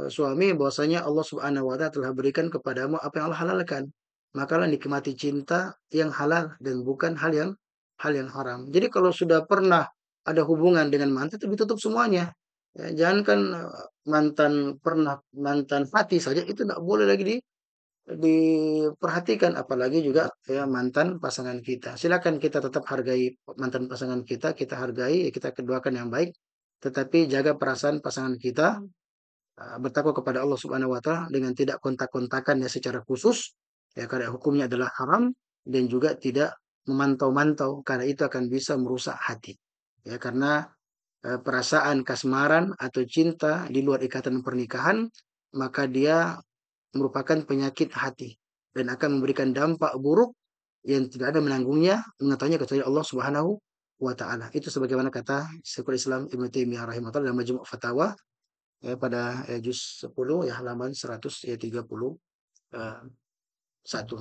suami bahwasanya Allah Subhanahu wa taala telah berikan kepadamu apa yang Allah halalkan. Makalah nikmati cinta yang halal dan bukan hal yang haram. Jadi kalau sudah pernah ada hubungan dengan mantan itu ditutup semuanya. Ya, jangankan mantan hati saja itu tidak boleh lagi diperhatikan apalagi juga ya mantan pasangan kita. Silakan kita tetap hargai mantan pasangan kita, kita hargai, ya kita keduakan yang baik, tetapi jaga perasaan pasangan kita, bertakwa kepada Allah Subhanahu wa taala dengan tidak kontak-kontakan ya secara khusus ya karena hukumnya adalah haram dan juga tidak memantau-mantau karena itu akan bisa merusak hati. Ya karena perasaan kasmaran atau cinta di luar ikatan pernikahan maka dia merupakan penyakit hati dan akan memberikan dampak buruk yang tidak ada menanggungnya, mengetahuinya kecuali Allah Subhanahu wa taala. Itu sebagaimana kata Syekhul Islam Ibnu Taimiyah rahimahullah dalam Majmu' Fatawa ya, pada juz 10 ya halaman 131.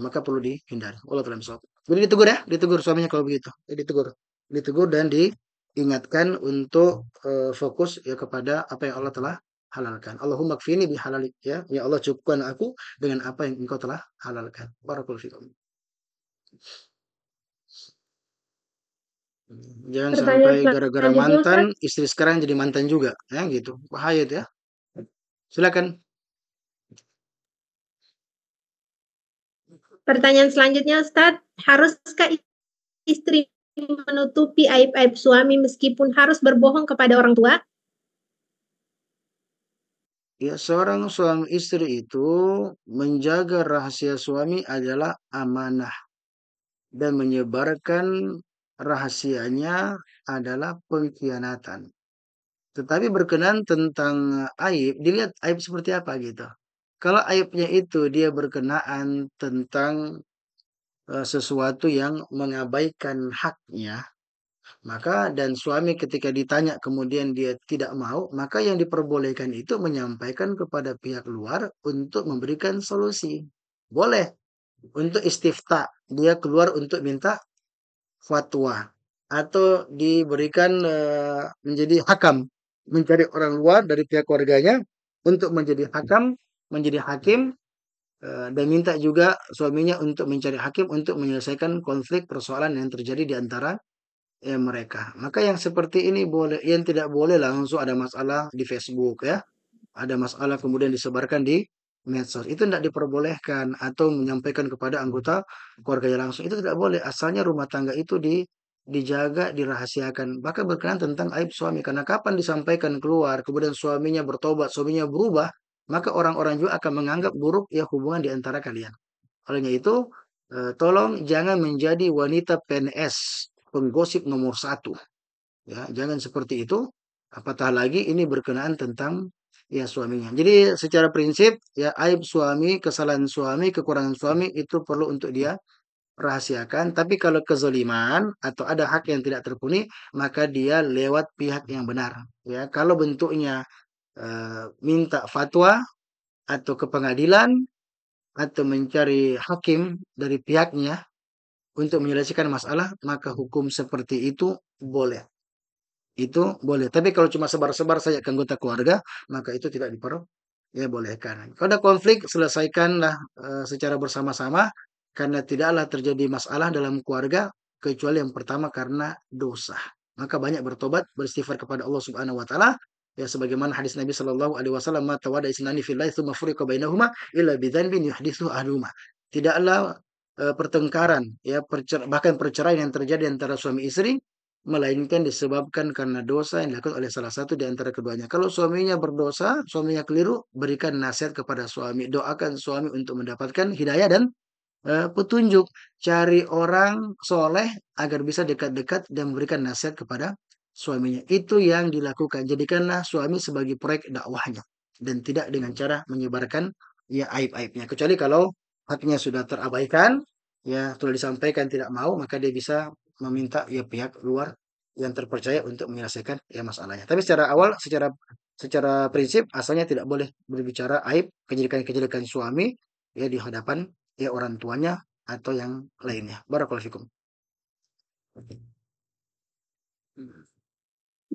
Maka perlu dihindari. Allah taala misal. Jadi ditegur ya, ditegur suaminya kalau begitu. Ditegur. Ditegur dan diingatkan untuk fokus ya kepada apa yang Allah telah halalkan. Allahumma kfini bihalalik ya. Ya Allah cukupkan aku dengan apa yang Engkau telah halalkan. Barakallahu fikum. Jangan Pertanyaan sampai gara-gara selanjutnya, mantan, Ustadz. istri sekarang jadi mantan juga, ya gitu. Bahaya itu ya. Silakan. Pertanyaan selanjutnya, Ustadz. Haruskah istri menutupi aib-aib suami meskipun harus berbohong kepada orang tua? Ya, seorang suami istri itu menjaga rahasia suami adalah amanah dan menyebarkan rahasianya adalah pengkhianatan. Tetapi berkenan tentang aib, dilihat aib seperti apa gitu. Kalau aibnya itu dia berkenaan tentang sesuatu yang mengabaikan haknya, maka dan suami ketika ditanya kemudian dia tidak mau, maka yang diperbolehkan itu menyampaikan kepada pihak luar untuk memberikan solusi. Boleh untuk istifta, dia keluar untuk minta fatwa atau diberikan menjadi hakam, mencari orang luar dari pihak keluarganya untuk menjadi hakam, menjadi hakim dan minta juga suaminya untuk mencari hakim untuk menyelesaikan konflik persoalan yang terjadi di antara mereka. Maka yang seperti ini boleh, yang tidak boleh langsung ada masalah di Facebook ya, ada masalah kemudian disebarkan di medsos. Itu tidak diperbolehkan atau menyampaikan kepada anggota keluarganya langsung. Itu tidak boleh. Asalnya rumah tangga itu dijaga, dirahasiakan. Bahkan berkenaan tentang aib suami. Karena kapan disampaikan keluar, kemudian suaminya bertobat, suaminya berubah, maka orang-orang juga akan menganggap buruk ya hubungan di antara kalian. Olehnya itu, tolong jangan menjadi wanita PNS, penggosip nomor satu. Ya, jangan seperti itu. Apatah lagi ini berkenaan tentang ya suaminya. Jadi secara prinsip ya aib suami, kesalahan suami, kekurangan suami itu perlu untuk dia rahasiakan. Tapi kalau kezaliman atau ada hak yang tidak terpenuhi, maka dia lewat pihak yang benar. Ya, kalau bentuknya minta fatwa atau ke pengadilan atau mencari hakim dari pihaknya untuk menyelesaikan masalah, maka hukum seperti itu boleh. Itu boleh. Tapi kalau cuma sebar-sebar saja ke anggota keluarga, maka itu tidak ya bolehkan. Kalau ada konflik, selesaikanlah secara bersama-sama karena tidaklah terjadi masalah dalam keluarga kecuali yang pertama karena dosa. Maka banyak bertobat, beristighfar kepada Allah Subhanahu wa taala. Ya sebagaimana hadis Nabi Shallallahu alaihi wasallam, "Ma tawada isnani fillahi tsumma furiqa bainahuma illa bidzanbin yuhditsu ahaduhuma." Tidaklah pertengkaran ya bahkan perceraian yang terjadi antara suami istri melainkan disebabkan karena dosa yang dilakukan oleh salah satu di antara keduanya. Kalau suaminya berdosa, suaminya keliru, berikan nasihat kepada suami, doakan suami untuk mendapatkan hidayah dan petunjuk. Cari orang soleh agar bisa dekat-dekat dan memberikan nasihat kepada suaminya. Itu yang dilakukan. Jadikanlah suami sebagai proyek dakwahnya dan tidak dengan cara menyebarkan ya aib-aibnya. Kecuali kalau haknya sudah terabaikan, ya telah disampaikan tidak mau, maka dia bisa meminta ya pihak luar yang terpercaya untuk menyelesaikan ya masalahnya. Tapi secara awal, secara secara prinsip asalnya tidak boleh berbicara aib kejelekan-kejelekan suami ya di hadapan ya orang tuanya atau yang lainnya. Barakallahu fikum.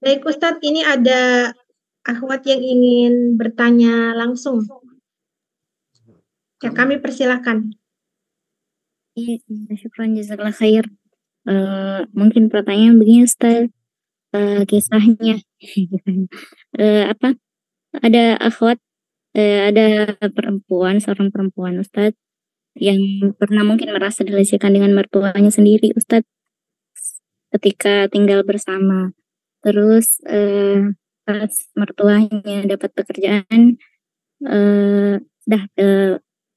Baik, Ustadz, ini ada akhwat yang ingin bertanya langsung. Ya, kami persilahkan. Iya, syukran jazakallah khair. Mungkin pertanyaan begini Ustaz, kisahnya apa? Ada akhwat, ada seorang perempuan Ustaz yang pernah mungkin merasa dilecehkan dengan mertuanya sendiri Ustaz ketika tinggal bersama. Terus pas mertuanya dapat pekerjaan, dah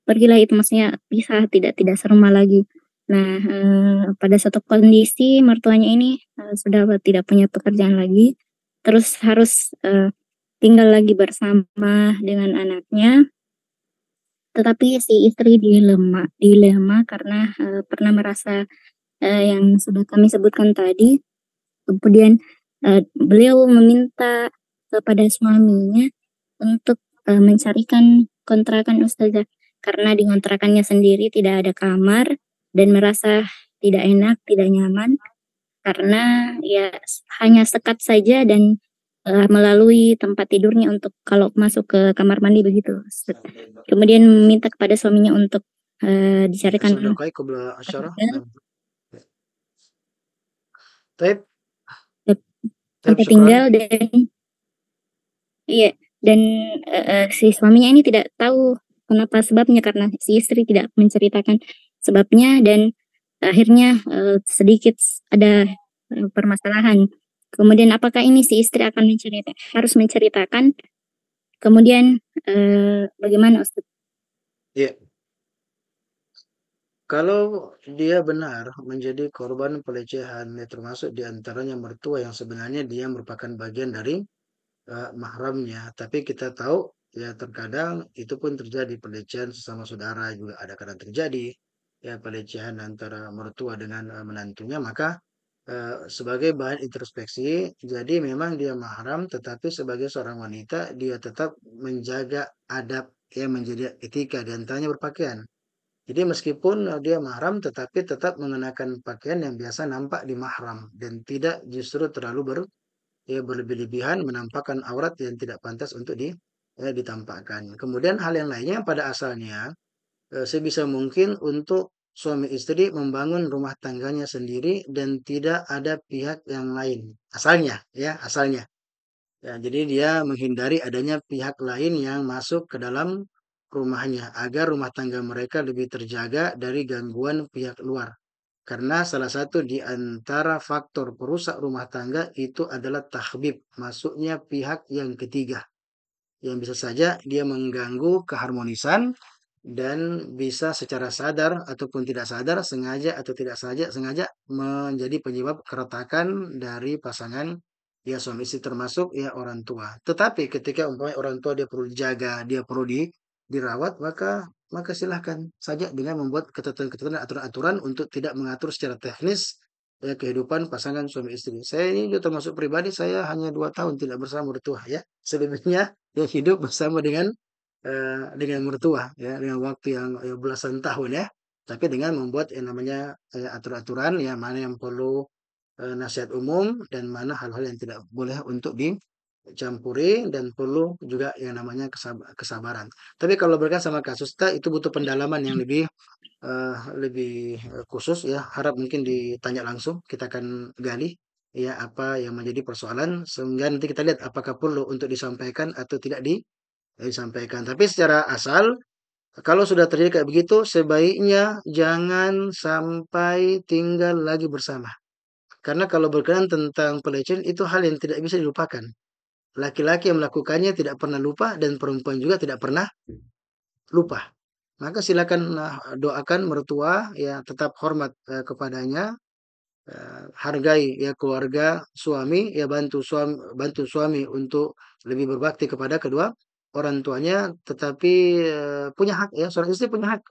pergilah itu maksudnya pisah, tidak serumah lagi. Nah, pada satu kondisi mertuanya ini sudah tidak punya pekerjaan lagi, terus harus tinggal lagi bersama dengan anaknya. Tetapi si istri dilema karena pernah merasa yang sudah kami sebutkan tadi. Kemudian beliau meminta kepada suaminya untuk mencarikan kontrakan Ustazah karena di kontrakannya sendiri tidak ada kamar dan merasa tidak enak, tidak nyaman karena ya hanya sekat saja dan melalui tempat tidurnya untuk kalau masuk ke kamar mandi begitu. Kemudian meminta kepada suaminya untuk dicarikan Sadaqai qabla asyara. pekerjaan. Taib, Tep- taib, tempat syukran. tinggal dan iya dan si suaminya ini tidak tahu kenapa sebabnya karena si istri tidak menceritakan sebabnya dan akhirnya sedikit ada permasalahan. Kemudian apakah ini si istri akan harus menceritakan? Kemudian bagaimana Ustaz? Iya. Kalau dia benar menjadi korban pelecehan, ya termasuk diantaranya mertua yang sebenarnya dia merupakan bagian dari mahramnya. Tapi kita tahu ya terkadang itu pun terjadi pelecehan sesama saudara juga ada kadang terjadi ya pelecehan antara mertua dengan menantunya. Maka sebagai bahan introspeksi, jadi memang dia mahram, tetapi sebagai seorang wanita dia tetap menjaga adab ya menjadi etika diantaranya berpakaian. Jadi meskipun dia mahram tetapi tetap mengenakan pakaian yang biasa nampak di mahram dan tidak justru terlalu ya berlebih-lebihan menampakkan aurat yang tidak pantas untuk ditampakkan. Kemudian hal yang lainnya pada asalnya sebisa mungkin untuk suami istri membangun rumah tangganya sendiri dan tidak ada pihak yang lain. Asalnya ya, asalnya. Ya, jadi dia menghindari adanya pihak lain yang masuk ke dalam rumahnya agar rumah tangga mereka lebih terjaga dari gangguan pihak luar. Karena salah satu di antara faktor perusak rumah tangga itu adalah tahbib, masuknya pihak yang ketiga. Yang bisa saja dia mengganggu keharmonisan dan bisa secara sadar ataupun tidak sadar, sengaja atau tidak sengaja menjadi penyebab keretakan dari pasangan ya suami istri termasuk ya orang tua. Tetapi ketika umpamanya orang tua dia perlu dijaga, dia perlu dirawat, maka silahkan saja dengan membuat ketentuan-ketentuan dan aturan-aturan untuk tidak mengatur secara teknis ya kehidupan pasangan suami istri. Saya ini juga termasuk pribadi, saya hanya 2 tahun tidak bersama mertua ya. Selebihnya ya hidup bersama dengan mertua ya, dengan waktu yang ya, belasan tahun ya. Tapi dengan membuat yang namanya aturan-aturan ya mana yang perlu nasihat umum dan mana hal-hal yang tidak boleh untuk dicampuri dan perlu juga yang namanya kesabaran. Tapi kalau berkaitan sama kasus kita itu butuh pendalaman yang lebih khusus ya. Harap mungkin ditanya langsung, kita akan gali ya apa yang menjadi persoalan sehingga nanti kita lihat apakah perlu untuk disampaikan atau tidak disampaikan. Tapi secara asal kalau sudah terjadi kayak begitu, sebaiknya jangan sampai tinggal lagi bersama. Karena kalau berkenaan tentang pelecehan itu hal yang tidak bisa dilupakan. Laki-laki yang melakukannya tidak pernah lupa dan perempuan juga tidak pernah lupa. Maka silakan doakan mertua ya tetap hormat kepadanya, hargai ya keluarga suami, ya bantu suami untuk lebih berbakti kepada kedua orang tuanya, tetapi punya hak ya seorang istri punya hak.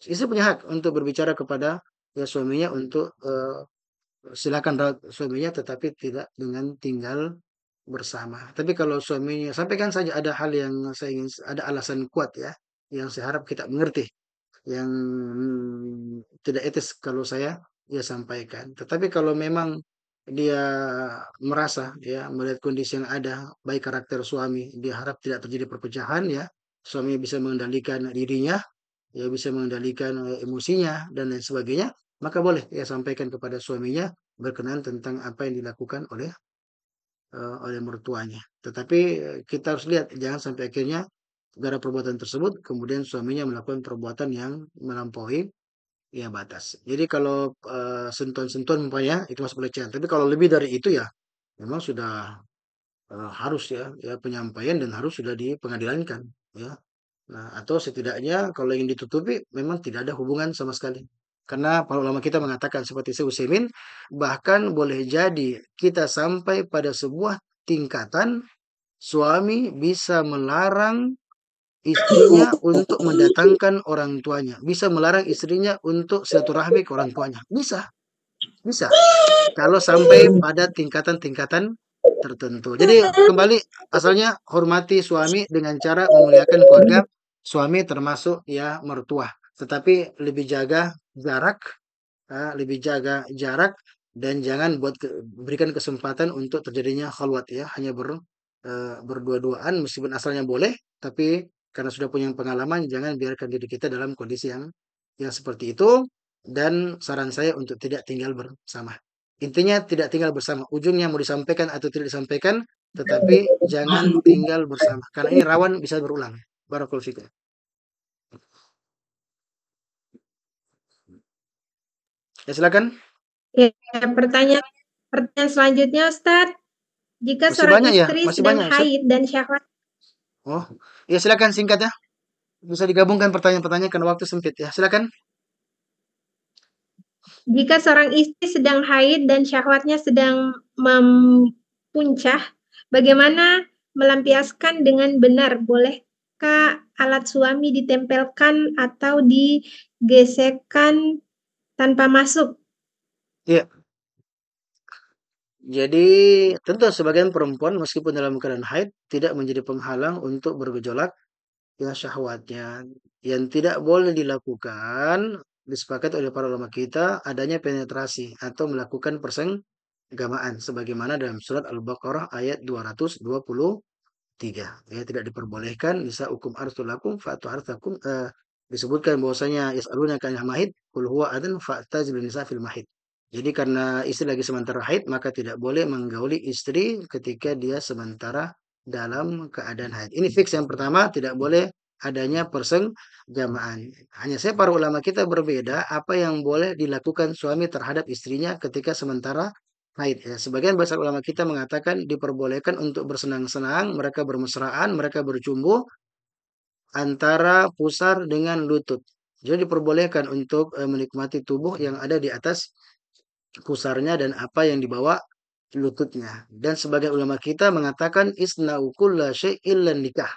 Istri punya hak untuk berbicara kepada ya suaminya untuk silakan rawat suaminya tetapi tidak dengan tinggal bersama. Tapi kalau suaminya sampaikan saja ada hal yang saya ingin ada alasan kuat ya yang saya harap kita mengerti yang tidak etis kalau saya dia sampaikan. Tetapi kalau memang dia merasa ya melihat kondisi yang ada baik karakter suami dia harap tidak terjadi perpecahan ya suami bisa mengendalikan dirinya ya bisa mengendalikan emosinya dan lain sebagainya maka boleh ya sampaikan kepada suaminya berkenaan tentang apa yang dilakukan oleh mertuanya. Tetapi kita harus lihat jangan sampai akhirnya gara perbuatan tersebut kemudian suaminya melakukan perbuatan yang melampaui ya batas. Jadi kalau sentuhan-sentuhan umpamanya itu masuk pelecehan. Tapi kalau lebih dari itu ya memang sudah harus ya penyampaian dan harus sudah dipengadilankan ya. Nah, atau setidaknya kalau ingin ditutupi memang tidak ada hubungan sama sekali. Karena para ulama kita mengatakan seperti Syekh Utsaimin, bahkan boleh jadi kita sampai pada sebuah tingkatan suami bisa melarang istrinya untuk mendatangkan orang tuanya, bisa melarang istrinya untuk silaturahmi ke orang tuanya. Bisa, bisa. Kalau sampai pada tingkatan-tingkatan tertentu. Jadi kembali asalnya hormati suami dengan cara memuliakan keluarga suami termasuk ya mertua. Tetapi lebih jaga jarak, lebih jaga jarak dan jangan berikan kesempatan untuk terjadinya khalwat ya, hanya berdua-duaan meskipun asalnya boleh, tapi karena sudah punya pengalaman jangan biarkan diri kita dalam kondisi yang seperti itu dan saran saya untuk tidak tinggal bersama. Intinya tidak tinggal bersama. Ujungnya mau disampaikan atau tidak disampaikan, tetapi jangan tinggal bersama. Karena ini rawan bisa berulang. Barakallahu fikum. Ya, silakan. Ya, pertanyaan selanjutnya Ustadz. Jika Masih seorang banyak ya? istri Masih sedang banyak, Ustaz? haid dan syahwat, Oh, ya silakan singkat ya. Bisa digabungkan pertanyaan-pertanyaan karena waktu sempit ya. Silakan. jika seorang istri sedang haid dan syahwatnya sedang memuncah, bagaimana melampiaskan dengan benar? Bolehkah alat suami ditempelkan atau digesekkan tanpa masuk? Iya. Jadi tentu sebagian perempuan meskipun dalam keadaan haid tidak menjadi penghalang untuk bergejolak ya syahwatnya. Yang tidak boleh dilakukan disepakati oleh para ulama kita adanya penetrasi atau melakukan persenggamaan sebagaimana dalam surat Al-Baqarah ayat 223. Ya, tidak diperbolehkan nisa hukum arsulakum fa'atu arsakum disebutkan bahwasanya yas'alunaka 'anil mahid qul huwa adzan fa'tazilun nisa fil mahid. Jadi karena istri lagi sementara haid maka tidak boleh menggauli istri ketika dia sementara dalam keadaan haid. Ini fix yang pertama, tidak boleh adanya persenggamaan. Hanya saya para ulama kita berbeda apa yang boleh dilakukan suami terhadap istrinya ketika sementara haid ya. Sebagian besar ulama kita mengatakan diperbolehkan untuk bersenang-senang, mereka bermesraan, mereka bercumbu antara pusar dengan lutut. Jadi diperbolehkan untuk menikmati tubuh yang ada di atas pusarnya dan apa yang dibawa lututnya. Dan sebagian ulama kita mengatakan isna'u kulla syai'illan nikah.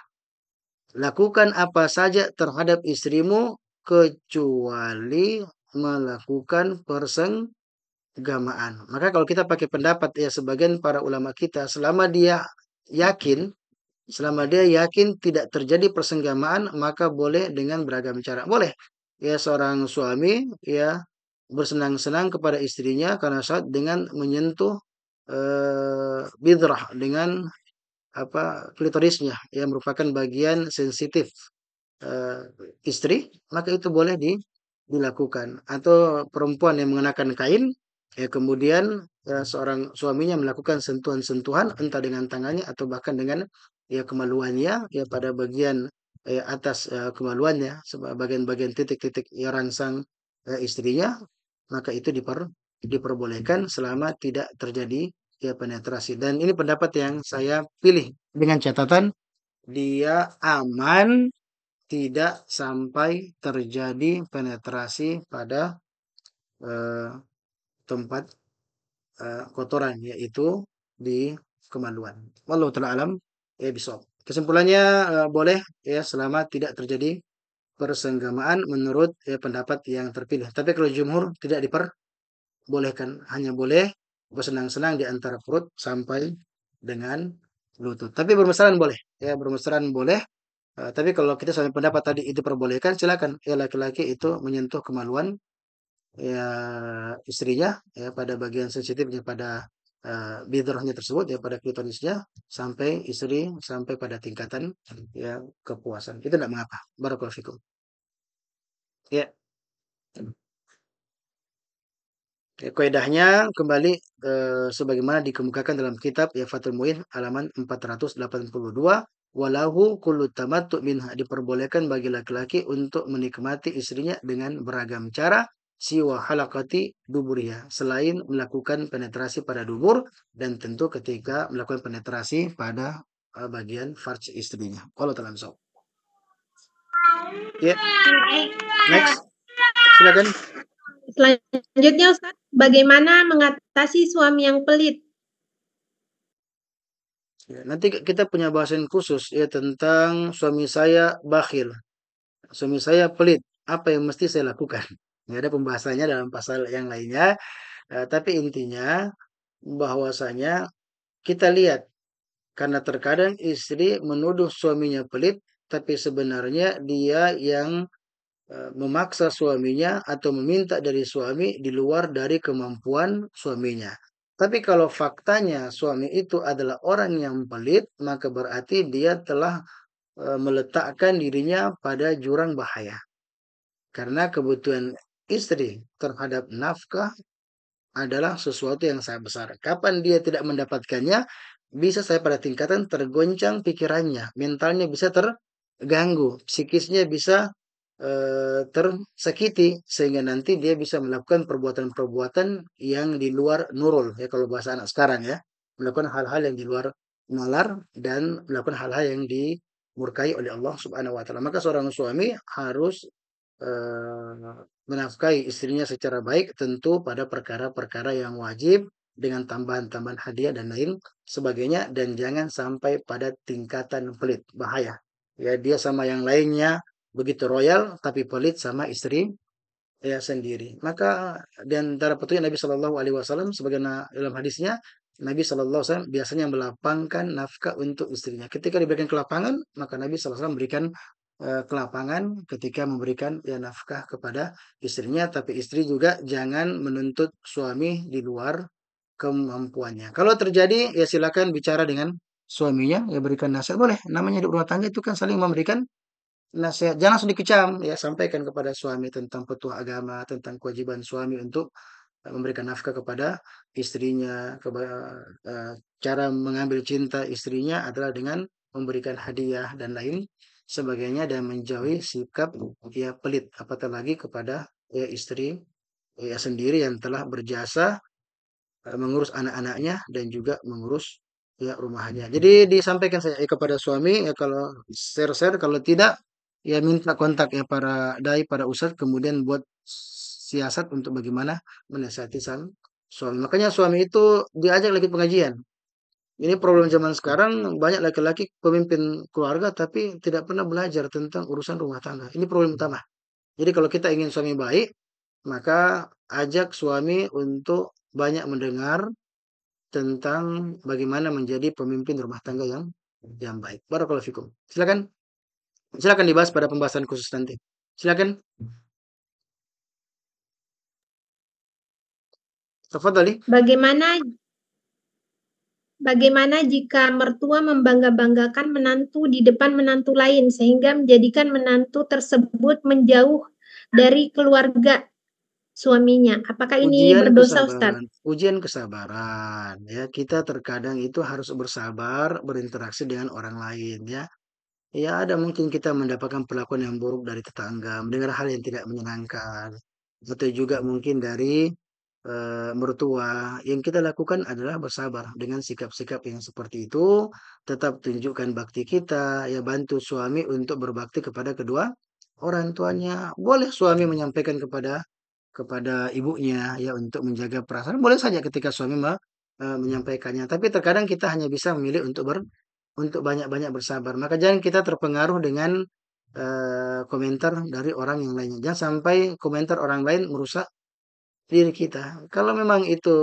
Lakukan apa saja terhadap istrimu kecuali melakukan persenggamaan. Maka kalau kita pakai pendapat ya sebagian para ulama kita yakin selama dia yakin tidak terjadi persenggamaan maka boleh dengan beragam cara. Boleh ya seorang suami ya bersenang-senang kepada istrinya karena saat dengan menyentuh bidrah dengan apa klitorisnya yang merupakan bagian sensitif eh, istri, maka itu boleh dilakukan. Atau perempuan yang mengenakan kain, ya kemudian ya, seorang suaminya melakukan sentuhan-sentuhan entah dengan tangannya atau bahkan dengan ya kemaluannya ya pada bagian atas kemaluannya, bagian-bagian titik-titik ya rangsang istrinya, maka itu diperbolehkan selama tidak terjadi ya penetrasi. Dan ini pendapat yang saya pilih dengan catatan dia aman tidak sampai terjadi penetrasi pada eh, tempat kotoran yaitu di kemaluan. Wallahu taala alam ya bisawab. Kesimpulannya boleh ya selama tidak terjadi persenggamaan menurut ya, pendapat yang terpilih. Tapi kalau jumhur tidak diperbolehkan, hanya boleh bersenang-senang di antara perut sampai dengan lutut. Tapi bermesraan boleh, ya bermesraan boleh. Tapi kalau kita sampai pendapat tadi itu perbolehkan, silakan. Ya laki-laki itu menyentuh kemaluan ya istrinya ya pada bagian sensitifnya pada bidrohnya tersebut ya pada klitorisnya sampai istri sampai pada tingkatan ya kepuasan. Itu tidak mengapa. Barakallahu fikum. Ya, ya kaidahnya kembali sebagaimana dikemukakan dalam kitab ya Fathul Muin halaman 482 walahu kullu tamattu minha diperbolehkan bagi laki-laki untuk menikmati istrinya dengan beragam cara siwa halakati duburiha selain melakukan penetrasi pada dubur dan tentu ketika melakukan penetrasi pada bagian farj istrinya. Kalau dalam so. Ya, next. Silakan. Selanjutnya Ustadz, bagaimana mengatasi suami yang pelit? Ya, nanti kita punya bahasan khusus ya tentang suami saya bakhil, suami saya pelit. Apa yang mesti saya lakukan? Ya, ada pembahasannya dalam pasal yang lainnya. Tapi intinya bahwasanya kita lihat karena terkadang istri menuduh suaminya pelit, tapi sebenarnya dia yang memaksa suaminya atau meminta dari suami di luar dari kemampuan suaminya. Tapi kalau faktanya suami itu adalah orang yang pelit, maka berarti dia telah meletakkan dirinya pada jurang bahaya. Karena kebutuhan istri terhadap nafkah adalah sesuatu yang sangat besar. Kapan dia tidak mendapatkannya, bisa saya pada tingkatan tergoncang pikirannya, mentalnya bisa terganggu, psikisnya bisa tersakiti sehingga nanti dia bisa melakukan perbuatan-perbuatan yang di luar nurul ya kalau bahasa anak sekarang ya, melakukan hal-hal yang di luar nalar dan melakukan hal-hal yang dimurkai oleh Allah Subhanahu wa taala. Maka seorang suami harus menafkahi istrinya secara baik tentu pada perkara-perkara yang wajib dengan tambahan-tambahan hadiah dan lain sebagainya dan jangan sampai pada tingkatan pelit, bahaya. Ya dia sama yang lainnya begitu royal tapi pelit sama istri ya sendiri. Maka di antara petunjuk Nabi Shallallahu Alaihi Wasallam sebagaimana dalam hadisnya Nabi Shallallahu Alaihi Wasallam biasanya melapangkan nafkah untuk istrinya. Ketika diberikan kelapangan, maka Nabi Shallallahu Alaihi Wasallam memberikan kelapangan ketika memberikan ya nafkah kepada istrinya. Tapi istri juga jangan menuntut suami di luar kemampuannya. Kalau terjadi ya silakan bicara dengan suaminya, ya berikan nasihat boleh. Namanya hidup rumah tangga itu kan saling memberikan nasihat, jangan langsung dikecam ya, sampaikan kepada suami tentang petuah agama, tentang kewajiban suami untuk memberikan nafkah kepada istrinya, cara mengambil cinta istrinya adalah dengan memberikan hadiah dan lain sebagainya dan menjauhi sikap ya pelit, apatah lagi kepada ya istri ya sendiri yang telah berjasa mengurus anak-anaknya dan juga mengurus ya rumahnya. Jadi disampaikan saya kepada suami ya kalau share-share, kalau tidak ya minta kontak ya para dai, para ustadz, kemudian buat siasat untuk bagaimana menasihati sang suami. Makanya suami itu diajak lagi pengajian. Ini problem zaman sekarang, banyak laki-laki pemimpin keluarga tapi tidak pernah belajar tentang urusan rumah tangga. Ini problem utama. Jadi kalau kita ingin suami baik, maka ajak suami untuk banyak mendengar tentang bagaimana menjadi pemimpin rumah tangga yang baik. Barakallahu fikum. Silakan, silakan dibahas pada pembahasan khusus nanti. Silakan. Tafadhali. Bagaimana Bagaimana jika mertua membangga-banggakan menantu di depan menantu lain sehingga menjadikan menantu tersebut menjauh dari keluarga suaminya? Apakah ini Ujian berdosa, Ustadz? kesabaran, ujian kesabaran ya. Kita terkadang itu harus bersabar berinteraksi dengan orang lain ya. Ya ada mungkin kita mendapatkan perlakuan yang buruk dari tetangga, mendengar hal yang tidak menyenangkan, atau juga mungkin dari mertua. Yang kita lakukan adalah bersabar dengan sikap-sikap yang seperti itu, tetap tunjukkan bakti kita, ya bantu suami untuk berbakti kepada kedua orang tuanya. Boleh suami menyampaikan kepada ibunya ya untuk menjaga perasaan. Boleh saja ketika suami menyampaikannya. Tapi terkadang kita hanya bisa memilih untuk banyak-banyak bersabar. Maka jangan kita terpengaruh dengan komentar dari orang yang lainnya. Jangan sampai komentar orang lain merusak diri kita. Kalau memang itu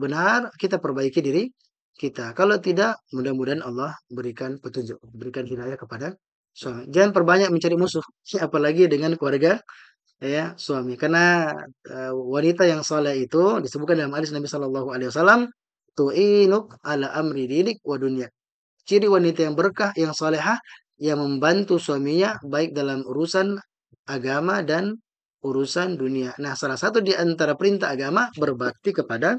benar, kita perbaiki diri kita. Kalau tidak, mudah-mudahan Allah berikan petunjuk, berikan hidayah kepada suami. Jangan perbanyak mencari musuh, apalagi dengan keluarga ya suami. Karena wanita yang saleh itu disebutkan dalam hadis Nabi Shallallahu Alaihi Wasallam, tu'inuk ala amri dinik wa dunya. Ciri wanita yang berkah, yang salehah, yang membantu suaminya baik dalam urusan agama dan urusan dunia. Nah, salah satu di antara perintah agama berbakti kepada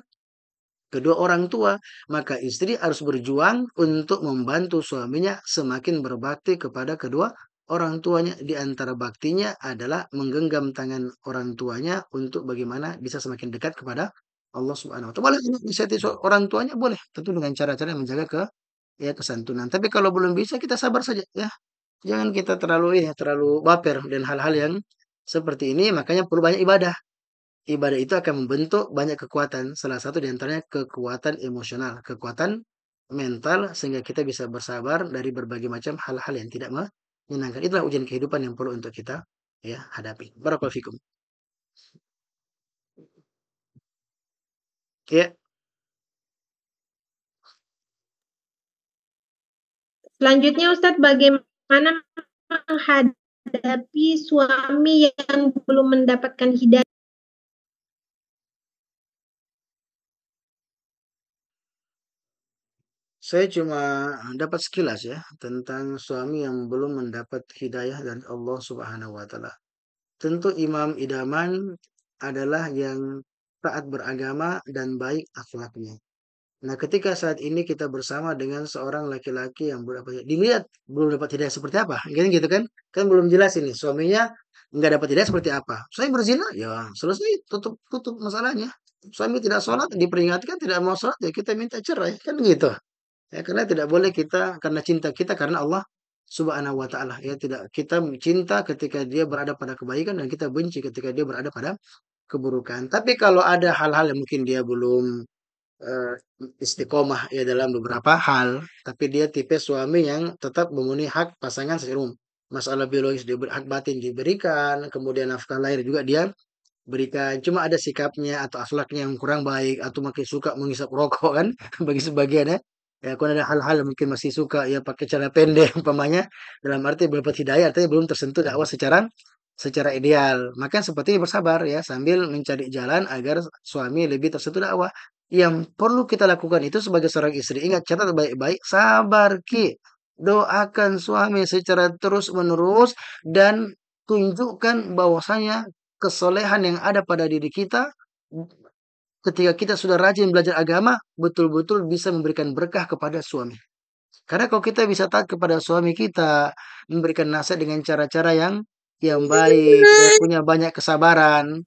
kedua orang tua. Maka istri harus berjuang untuk membantu suaminya semakin berbakti kepada kedua orang tuanya. Di antara baktinya adalah menggenggam tangan orang tuanya untuk bagaimana bisa semakin dekat kepada Allah Subhanahu wa taala. Boleh nasihati orang tuanya boleh, tentu dengan cara-cara yang menjaga ya kesantunan. Tapi kalau belum bisa kita sabar saja ya. Jangan kita terlalu baper dan hal-hal yang seperti ini, makanya perlu banyak ibadah. Ibadah itu akan membentuk banyak kekuatan. Salah satu di antaranya kekuatan emosional, kekuatan mental sehingga kita bisa bersabar dari berbagai macam hal-hal yang tidak menyenangkan. Itulah ujian kehidupan yang perlu untuk kita ya hadapi. Barakallahu fikum. Ya, Selanjutnya, Ustadz, bagaimana menghadapi suami yang belum mendapatkan hidayah? saya cuma dapat sekilas ya tentang suami yang belum mendapat hidayah dari Allah Subhanahu wa taala. Tentu imam idaman adalah yang taat beragama, dan baik akhlaknya. Nah, ketika saat ini kita bersama dengan seorang laki-laki yang dilihat belum dapat hidayah seperti apa, kan gitu kan? Kan belum jelas ini suaminya nggak dapat hidayah seperti apa. Suami berzina, ya selesai, tutup tutup masalahnya. Suami tidak sholat, diperingatkan tidak mau sholat, ya kita minta cerai, kan gitu. Ya, karena tidak boleh kita karena cinta kita karena Allah Subhanahu wa taala ya tidak kita cinta ketika dia berada pada kebaikan dan kita benci ketika dia berada pada keburukan. Tapi kalau ada hal-hal yang mungkin dia belum eh, istiqomah ya dalam beberapa hal, tapi dia tipe suami yang tetap memenuhi hak pasangan secara umum. Masalah biologis hak batin diberikan, kemudian nafkah lahir juga dia berikan. Cuma ada sikapnya atau akhlaknya yang kurang baik atau makin suka menghisap rokok kan bagi sebagian ya. Ya, kalau ada hal-hal yang mungkin masih suka ya pakai celana pendek umpamanya dalam arti belum dapat hidayah artinya belum tersentuh dakwah secara secara ideal. Maka seperti bersabar ya sambil mencari jalan agar suami lebih tersentuh dakwah. Yang perlu kita lakukan itu sebagai seorang istri. Ingat, catat baik-baik, sabar Ki. Doakan suami secara terus-menerus dan tunjukkan bahwasanya kesolehan yang ada pada diri kita ketika kita sudah rajin belajar agama betul-betul bisa memberikan berkah kepada suami. Karena kalau kita bisa taat kepada suami kita, memberikan nasihat dengan cara-cara yang baik, ya, punya banyak kesabaran,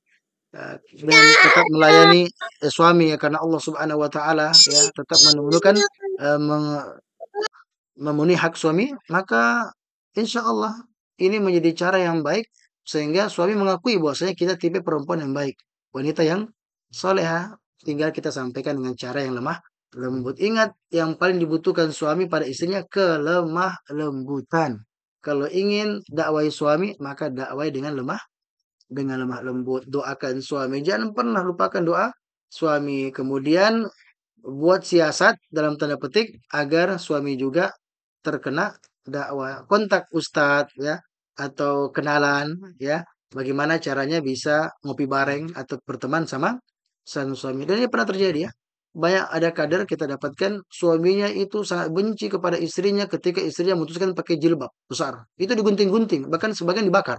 dan tetap melayani suami ya karena Allah Subhanahu wa taala ya tetap menemukan eh, meng- memenuhi hak suami, maka insya Allah ini menjadi cara yang baik sehingga suami mengakui bahwasanya kita tipe perempuan yang baik, wanita yang soleha. Tinggal kita sampaikan dengan cara yang lemah lembut. Ingat, yang paling dibutuhkan suami pada istrinya kelemah lembutan. Kalau ingin dakwai suami, maka dakwai dengan lemah lembut. Doakan suami. Jangan pernah lupakan doa suami. Kemudian buat siasat dalam tanda petik agar suami juga terkena dakwah. Kontak ustadz ya atau kenalan ya. Bagaimana caranya bisa ngopi bareng atau berteman sama sang suami. Dan ini pernah terjadi ya. Banyak ada kader kita dapatkan suaminya itu sangat benci kepada istrinya ketika istrinya memutuskan pakai jilbab besar. Itu digunting-gunting, bahkan sebagian dibakar.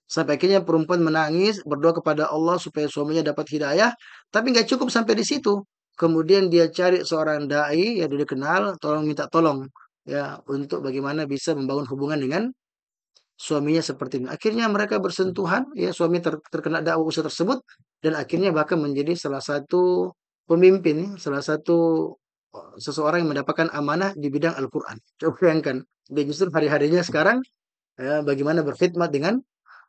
Sampai akhirnya perempuan menangis, berdoa kepada Allah supaya suaminya dapat hidayah. Tapi nggak cukup sampai di situ. Kemudian dia cari seorang dai yang dia kenal, tolong minta tolong ya untuk bagaimana bisa membangun hubungan dengan suaminya seperti ini. Akhirnya mereka bersentuhan, ya suami terkena dakwah usaha tersebut dan akhirnya bahkan menjadi salah satu pemimpin, salah satu seseorang yang mendapatkan amanah di bidang Al-Quran. Coba bayangkan, dia justru hari-harinya sekarang bagaimana berkhidmat dengan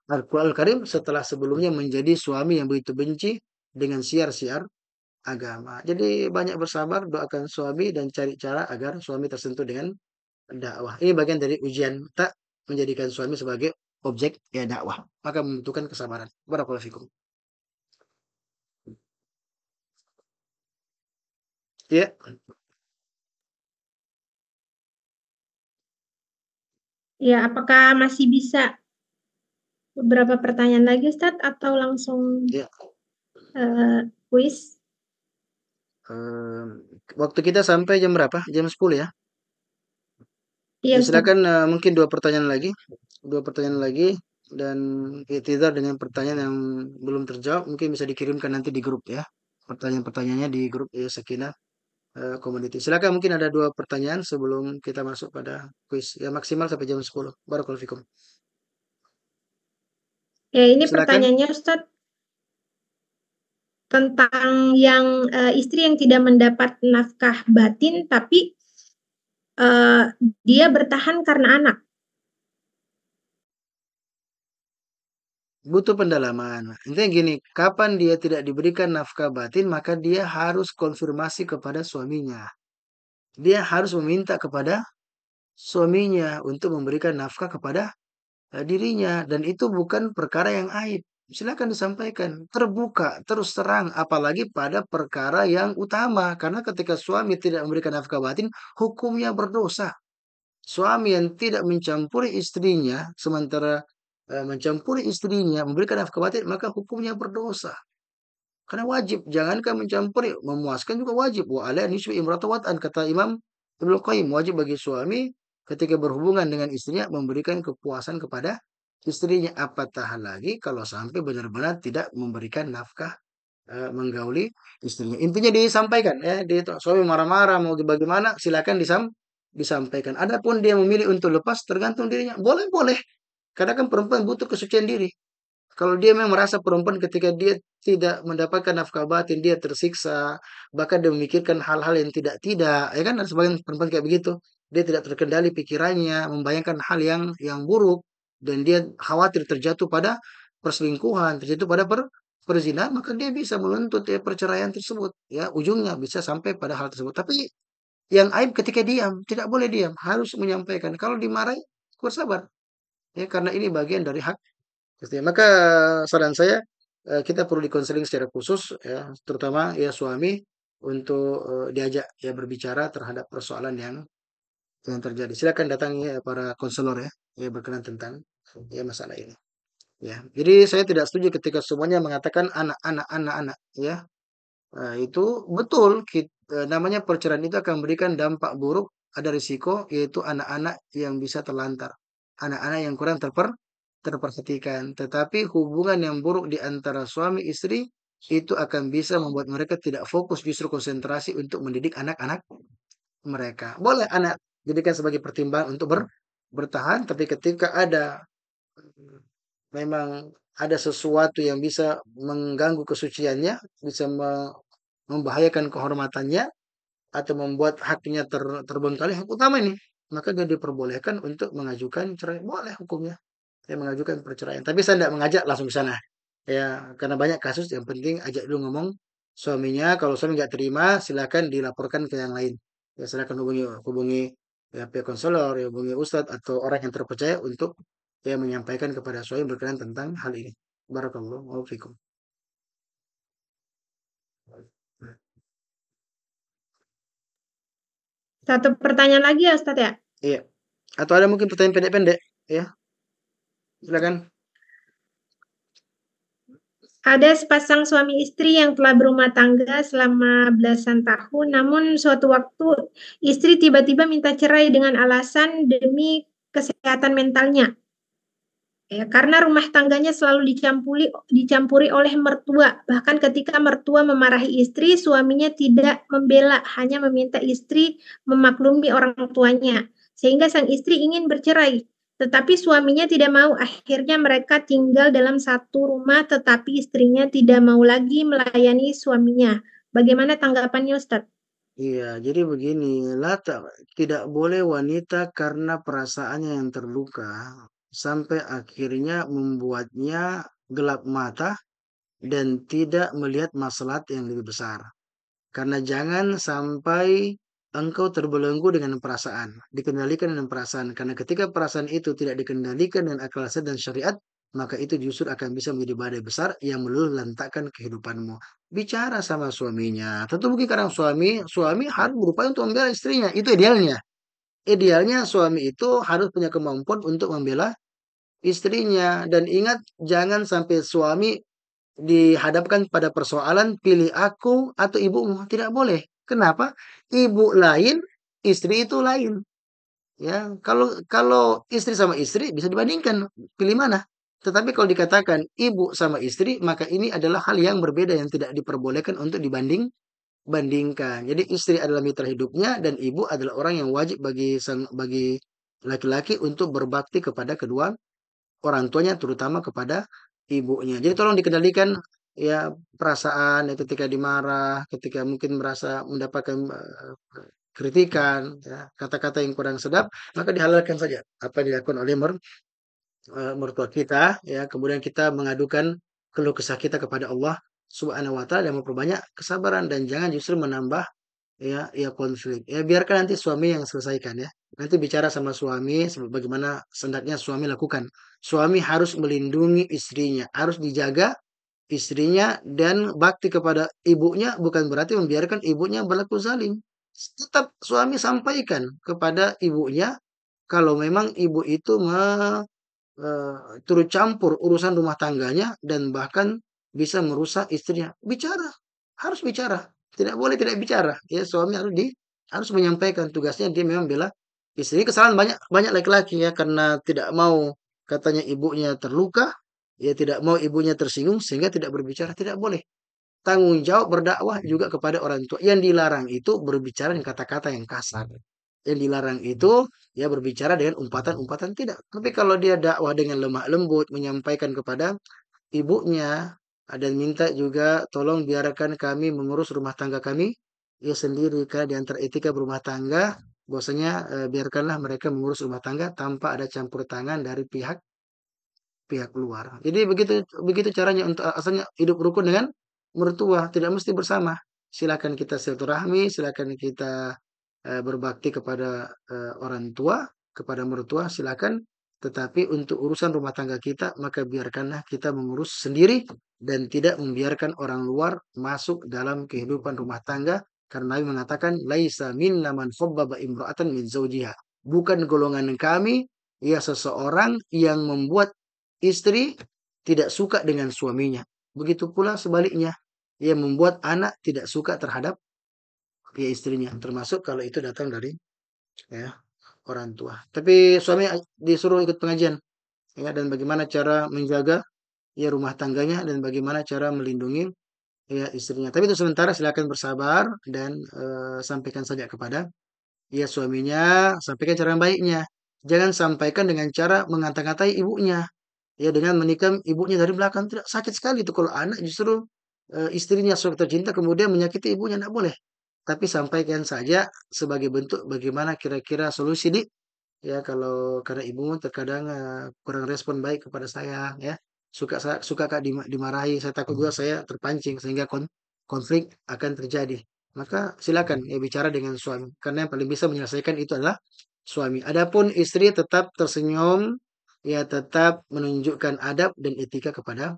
Al-Quran Al-Karim setelah sebelumnya menjadi suami yang begitu benci dengan siar-siar agama. Jadi banyak bersabar, doakan suami dan cari cara agar suami tersentuh dengan dakwah. Ini bagian dari ujian tak menjadikan suami sebagai objek ya dakwah. Maka membutuhkan kesabaran. Barakallahu fikum. Ya, Ya, apakah masih bisa beberapa pertanyaan lagi, Ustadz, atau langsung ya. kuis? Waktu kita sampai jam berapa? Jam 10 ya. Iya, Ya, Ustadz. silakan mungkin dua pertanyaan lagi. Dua pertanyaan lagi dan iktidar dengan pertanyaan yang belum terjawab mungkin bisa dikirimkan nanti di grup ya. Pertanyaan-pertanyaannya di grup ya Sakinah Community. Silakan mungkin ada dua pertanyaan sebelum kita masuk pada kuis. Ya maksimal sampai jam 10. Barakallahu fikum. Ya, ini Silakan. pertanyaannya, Ustadz, tentang yang istri yang tidak mendapat nafkah batin, tapi dia bertahan karena anak. Butuh pendalaman. Intinya gini, kapan dia tidak diberikan nafkah batin, maka dia harus konfirmasi kepada suaminya. Dia harus meminta kepada suaminya untuk memberikan nafkah kepada dirinya dan itu bukan perkara yang aib. Silakan disampaikan terbuka, terus terang, apalagi pada perkara yang utama. Karena ketika suami tidak memberikan nafkah batin, hukumnya berdosa. Suami yang tidak mencampuri istrinya, sementara mencampuri istrinya, memberikan nafkah batin, maka hukumnya berdosa. Karena wajib, jangankan mencampuri, memuaskan juga wajib. Wa ala nisbi imratu wat'an, kata Imam Ibnu Qayyim, wajib bagi suami ketika berhubungan dengan istrinya memberikan kepuasan kepada istrinya. Apatah lagi kalau sampai benar-benar tidak memberikan nafkah menggauli istrinya. Intinya disampaikan ya, dia suami marah-marah mau bagaimana silakan disampaikan. Adapun dia memilih untuk lepas tergantung dirinya. Boleh, boleh. Karena kan perempuan butuh kesucian diri. Kalau dia memang merasa perempuan ketika dia tidak mendapatkan nafkah batin, dia tersiksa, bahkan dia memikirkan hal-hal yang tidak-tidak, ya kan? Ada sebagian perempuan kayak begitu. Dia tidak terkendali pikirannya, membayangkan hal yang buruk, dan dia khawatir terjatuh pada perselingkuhan, terjatuh pada perzinahan, maka dia bisa menuntut ya perceraian tersebut. Ya, ujungnya bisa sampai pada hal tersebut. Tapi yang aib ketika diam, tidak boleh diam, harus menyampaikan. Kalau dimarahi, bersabar. Ya, karena ini bagian dari hak. Gitu ya. Maka saran saya kita perlu dikonseling secara khusus ya, terutama ya suami untuk diajak ya berbicara terhadap persoalan yang terjadi. Silakan datangi ya para konselor ya, ya berkenan tentang ya masalah ini. Ya, jadi saya tidak setuju ketika semuanya mengatakan anak-anak, anak-anak ya. Itu betul, namanya perceraian itu akan memberikan dampak buruk, ada risiko yaitu anak-anak yang bisa terlantar. Anak-anak yang kurang terperhatikan. Tetapi hubungan yang buruk di antara suami istri itu akan bisa membuat mereka tidak fokus, justru konsentrasi untuk mendidik anak-anak mereka. Boleh anak jadikan sebagai pertimbangan untuk bertahan, tapi ketika ada memang ada sesuatu yang bisa mengganggu kesuciannya, bisa membahayakan kehormatannya atau membuat haknya terbengkalai, hak utama ini, maka dia diperbolehkan untuk mengajukan cerai. Boleh hukumnya. Saya mengajukan perceraian. Tapi saya tidak mengajak langsung ke sana. Ya, karena banyak kasus yang penting ajak dulu ngomong suaminya. Kalau suami nggak terima, silakan dilaporkan ke yang lain. Ya, silakan hubungi hubungi ya, pihak konselor, ya, hubungi ustadz atau orang yang terpercaya untuk ya menyampaikan kepada suami berkenan tentang hal ini. Barakallahu fikum. Satu pertanyaan lagi ya Ustadz ya. Iya. Atau ada mungkin pertanyaan pendek-pendek, ya. Silakan. Ada sepasang suami istri yang telah berumah tangga selama belasan tahun, namun suatu waktu istri tiba-tiba minta cerai dengan alasan demi kesehatan mentalnya. Ya, karena rumah tangganya selalu dicampuri oleh mertua. Bahkan ketika mertua memarahi istri, suaminya tidak membela, hanya meminta istri memaklumi orang tuanya. Sehingga sang istri ingin bercerai. Tetapi suaminya tidak mau. Akhirnya mereka tinggal dalam satu rumah, tetapi istrinya tidak mau lagi melayani suaminya. Bagaimana tanggapannya, Ustadz? Iya, jadi begini, tidak boleh wanita karena perasaannya yang terluka sampai akhirnya membuatnya gelap mata dan tidak melihat maslahat yang lebih besar. Karena jangan sampai engkau terbelenggu dengan perasaan, dikendalikan dengan perasaan. Karena ketika perasaan itu tidak dikendalikan dengan akal sehat dan syariat, maka itu justru akan bisa menjadi badai besar yang meluluh lantakkan kehidupanmu. Bicara sama suaminya. Tentu mungkin kadang suami harus berupaya untuk membela istrinya. Itu idealnya. Idealnya suami itu harus punya kemampuan untuk membela istrinya. Dan ingat, jangan sampai suami dihadapkan pada persoalan pilih aku atau ibumu. Tidak boleh. Kenapa? Ibu lain, istri itu lain. Ya, kalau kalau istri sama istri bisa dibandingkan, pilih mana? Tetapi kalau dikatakan ibu sama istri, maka ini adalah hal yang berbeda yang tidak diperbolehkan untuk bandingkan. Jadi istri adalah mitra hidupnya dan ibu adalah orang yang wajib bagi laki-laki untuk berbakti kepada kedua orang tuanya, terutama kepada ibunya. Jadi tolong dikendalikan ya perasaan ya, ketika dimarah, ketika mungkin merasa mendapatkan kritikan, ya, kata-kata yang kurang sedap, maka dihalalkan saja apa yang dilakukan oleh mertua kita, ya. Kemudian kita mengadukan keluh kesah kita kepada Allah Subhanahu wa taala dan memperbanyak kesabaran dan jangan justru menambah ya konflik. Ya biarkan nanti suami yang selesaikan ya. Nanti bicara sama suami bagaimana sendaknya suami lakukan. Suami harus melindungi istrinya, harus dijaga istrinya dan bakti kepada ibunya bukan berarti membiarkan ibunya berlaku zalim. Tetap suami sampaikan kepada ibunya kalau memang ibu itu turut campur urusan rumah tangganya dan bahkan bisa merusak istrinya. Bicara, harus bicara. Tidak boleh tidak bicara. Ya, suami harus menyampaikan tugasnya dia memang bela istri. Kesalahan banyak banyak laki-laki ya karena tidak mau katanya ibunya terluka, ya tidak mau ibunya tersinggung sehingga tidak berbicara. Tidak boleh. tanggung jawab berdakwah juga kepada orang tua. Yang dilarang itu berbicara dengan kata-kata yang kasar. Yang dilarang itu ya berbicara dengan umpatan-umpatan tidak. Tapi kalau dia dakwah dengan lemah lembut, menyampaikan kepada ibunya dan minta juga tolong biarkan kami mengurus rumah tangga kami ya sendiri, karena di antara etika berumah tangga bahwasanya biarkanlah mereka mengurus rumah tangga tanpa ada campur tangan dari pihak pihak luar. Jadi begitu begitu caranya untuk asalnya hidup rukun dengan mertua, tidak mesti bersama. Silakan kita silaturahmi, silakan kita berbakti kepada orang tua, kepada mertua, silakan. Tetapi untuk urusan rumah tangga kita, maka biarkanlah kita mengurus sendiri dan tidak membiarkan orang luar masuk dalam kehidupan rumah tangga. Karena Nabi mengatakan, "Laisa minna man khabbaba imra'atan min zawjiha." Bukan golongan kami, ya seseorang yang membuat istri tidak suka dengan suaminya. Begitu pula sebaliknya, ia membuat anak tidak suka terhadap ya istrinya, termasuk kalau itu datang dari ya orang tua. Tapi suami disuruh ikut pengajian ya, dan bagaimana cara menjaga ya rumah tangganya dan bagaimana cara melindungi ya istrinya. Tapi itu sementara silakan bersabar dan sampaikan saja kepada ya suaminya, sampaikan cara yang baiknya. Jangan sampaikan dengan cara mengata-ngatai ibunya. Ya dengan menikam ibunya dari belakang, tidak, sakit sekali itu kalau anak justru istrinya suka tercinta kemudian menyakiti ibunya, tidak boleh. Tapi sampaikan saja sebagai bentuk bagaimana kira-kira solusi ya kalau karena ibumu terkadang kurang respon baik kepada saya ya. Suka Kak dimarahi, saya takut juga saya terpancing sehingga konflik akan terjadi. Maka silakan ya bicara dengan suami karena yang paling bisa menyelesaikan itu adalah suami. Adapun istri tetap tersenyum, ya tetap menunjukkan adab dan etika kepada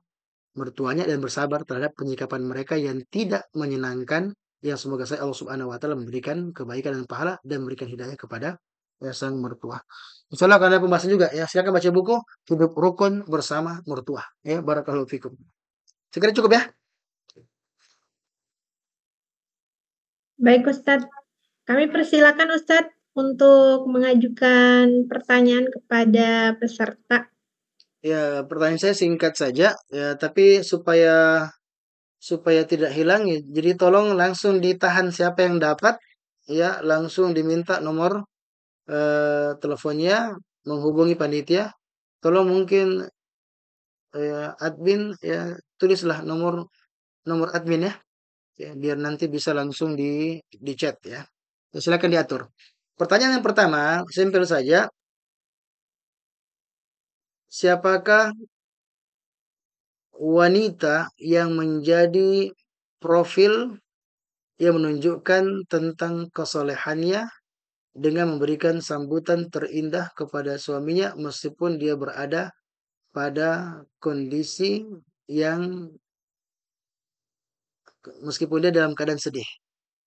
mertuanya dan bersabar terhadap penyikapan mereka yang tidak menyenangkan. Yang semoga saya Allah Subhanahu wa taala memberikan kebaikan dan pahala dan memberikan hidayah kepada ya, sang mertua. Insyaallah karena pembahasan juga ya, silakan baca buku Hidup Rukun Bersama Mertua. Ya, barakallahu fikum. Sekira cukup ya. Baik Ustadz, kami persilakan Ustadz untuk mengajukan pertanyaan kepada peserta. Ya, pertanyaan saya singkat saja ya, tapi supaya supaya tidak hilang ya, jadi tolong langsung ditahan siapa yang dapat ya, langsung diminta nomor teleponnya, menghubungi panitia. Tolong mungkin admin ya tulislah nomor nomor admin ya, ya biar nanti bisa langsung di chat ya. Ya, silakan diatur. Pertanyaan yang pertama, simpel saja. Siapakah wanita yang menjadi profil yang menunjukkan tentang kesolehannya dengan memberikan sambutan terindah kepada suaminya meskipun dia berada pada kondisi yang meskipun dia dalam keadaan sedih.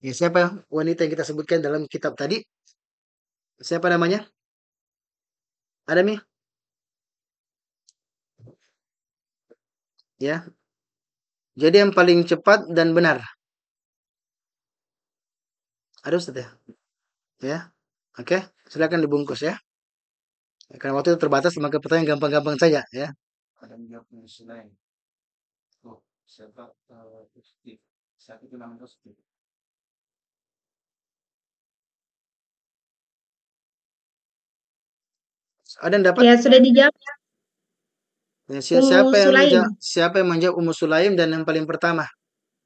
Ya, siapa wanita yang kita sebutkan dalam kitab tadi? Siapa namanya? Ada Mi? Ya. Jadi yang paling cepat dan benar. Ada Ustaz ya? Ya. Oke, silakan dibungkus ya. Karena waktu itu terbatas, maka pertanyaan gampang-gampang saja ya. Ada yang jawab selain. Oh, siapa? Siapa itu namanya Ustaz? Ada yang dapat? Ya, sudah dijawab Ya, Ummu Sulaim. siapa yang menjawab Ummu Sulaim dan yang paling pertama?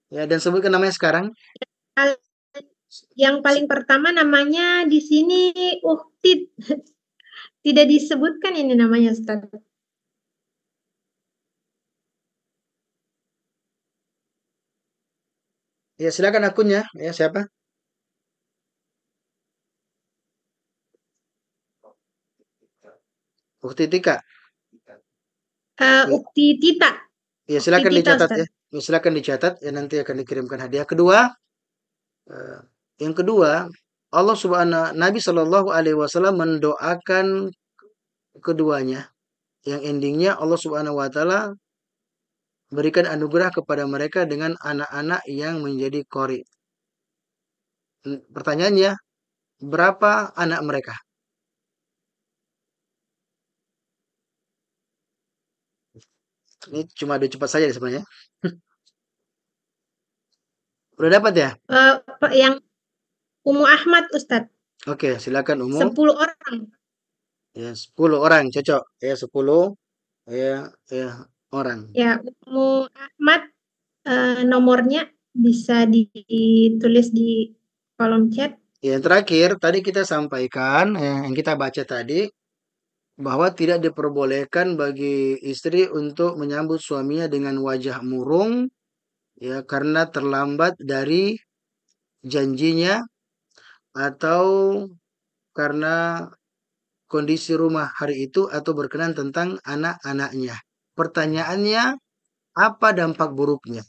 Ya, dan sebutkan namanya sekarang. Yang paling pertama namanya di sini Uhtid. Tidak disebutkan ini namanya Ustaz. Ya, silakan akunnya. Ya, siapa? Ukti Tika. Ya, Ukti Tita. ya Ukti silakan Tita dicatat Ustaz. ya. Ya, silakan dicatat ya, nanti akan dikirimkan hadiah. Kedua, yang kedua, Allah Subhanahu Nabi Shallallahu alaihi wasallam mendoakan keduanya. Yang endingnya Allah Subhanahu wa taala berikan anugerah kepada mereka dengan anak-anak yang menjadi qori. Pertanyaannya, berapa anak mereka? Ini cuma ada cepat saja sebenarnya. Udah dapat ya? Yang Umu Ahmad, Ustadz. Oke, silakan Umu. 10 orang. Ya, 10 orang cocok. Ya, 10 orang. Ya, Umu Ahmad nomornya bisa ditulis di kolom chat. Yang terakhir, tadi kita sampaikan, yang kita baca tadi, bahwa tidak diperbolehkan bagi istri untuk menyambut suaminya dengan wajah murung, ya, karena terlambat dari janjinya atau karena kondisi rumah hari itu atau berkenan tentang anak-anaknya. Pertanyaannya, apa dampak buruknya?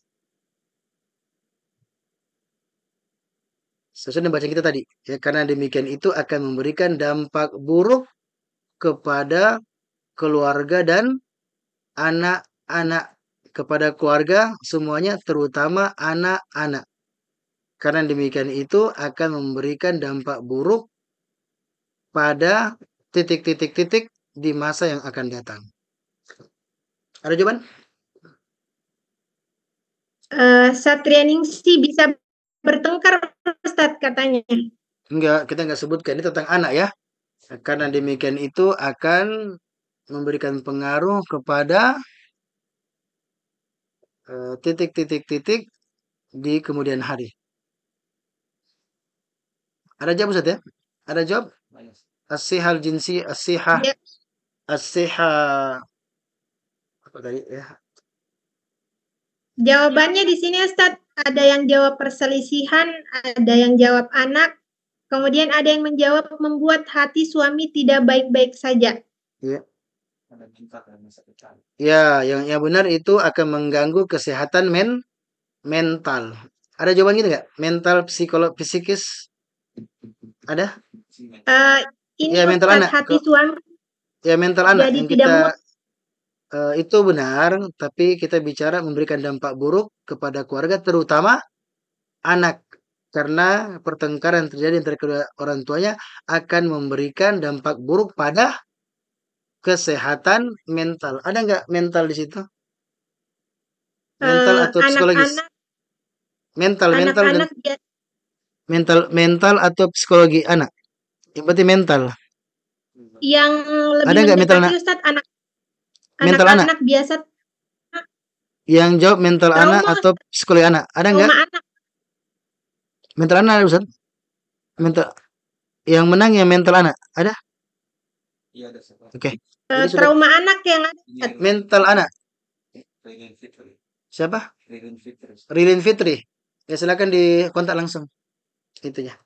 Sesuai dengan bacaan kita tadi, ya, karena demikian itu akan memberikan dampak buruk kepada keluarga dan anak-anak, kepada keluarga semuanya, terutama anak-anak. Karena demikian itu akan memberikan dampak buruk pada titik-titik-titik di masa yang akan datang. Ada jawaban? Satrianingsih bisa bertengkar, Ustadz, katanya. Enggak, kita enggak sebutkan. Ini tentang anak ya. Karena demikian itu akan memberikan pengaruh kepada titik-titik-titik di kemudian hari. Ada jawab Ustaz ya? Ada jawab? As-sihal jinsi, as-sihah, Ya. as-sihah apa tadi ya? Jawabannya di sini, Ustadz, ada yang jawab perselisihan, ada yang jawab anak, kemudian ada yang menjawab membuat hati suami tidak baik-baik saja. Ya. Ya, yang benar itu akan mengganggu kesehatan mental. Ada jawaban gitu nggak? Mental, psikis? Ada? Ini Ya, mental Ustadz, anak. hati suami Ya, mental anak jadi yang tidak kita mood. itu benar, tapi kita bicara memberikan dampak buruk kepada keluarga, terutama anak. Karena pertengkaran terjadi antara kedua orang tuanya akan memberikan dampak buruk pada kesehatan mental. Ada nggak mental di situ? Mental atau psikologis? Anak-anak Mental dan anak-anak dia mental atau psikologi anak. Yang berarti mental. yang Ada lebih nggak mental mendekati anak? Ustadz, Mental anak. anak-anak biasa Yang jawab mental anak trauma, atau psikologi anak. Ada nggak? trauma anak. Mental anak ada Ustaz? Mental yang menang yang mental anak. Ada? Iya ada. Oke. Jadi sudah Trauma anak yang ada. mental anak. Siapa? Rilin Fitri. Ya silakan dikontak langsung. Itunya.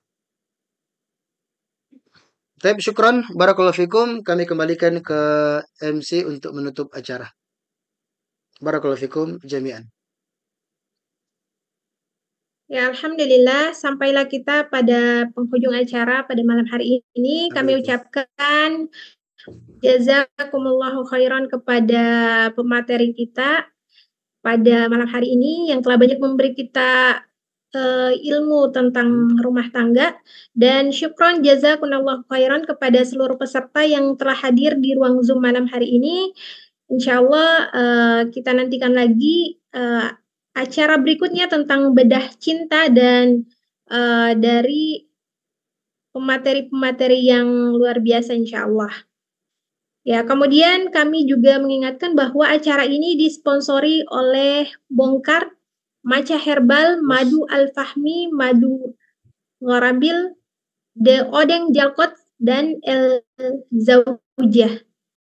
Baik, syukron. Barakallahu fikum. Kami kembalikan ke MC untuk menutup acara. Barakallahu fikum jami'an. Ya, alhamdulillah, sampailah kita pada penghujung acara pada malam hari ini. Kami ucapkan jazakumullahu khairan kepada pemateri kita pada malam hari ini yang telah banyak memberi kita ilmu tentang rumah tangga, dan syukron jazakumullahu khairan kepada seluruh peserta yang telah hadir di ruang Zoom malam hari ini. Insyaallah kita nantikan lagi acara berikutnya tentang bedah cinta dan dari pemateri-pemateri yang luar biasa insyaallah. Ya, kemudian kami juga mengingatkan bahwa acara ini disponsori oleh Bongkar, Maca Herbal, Madu Al-Fahmi, Madu Ngorabil, The Odeng Jalkot, dan El Zaujah.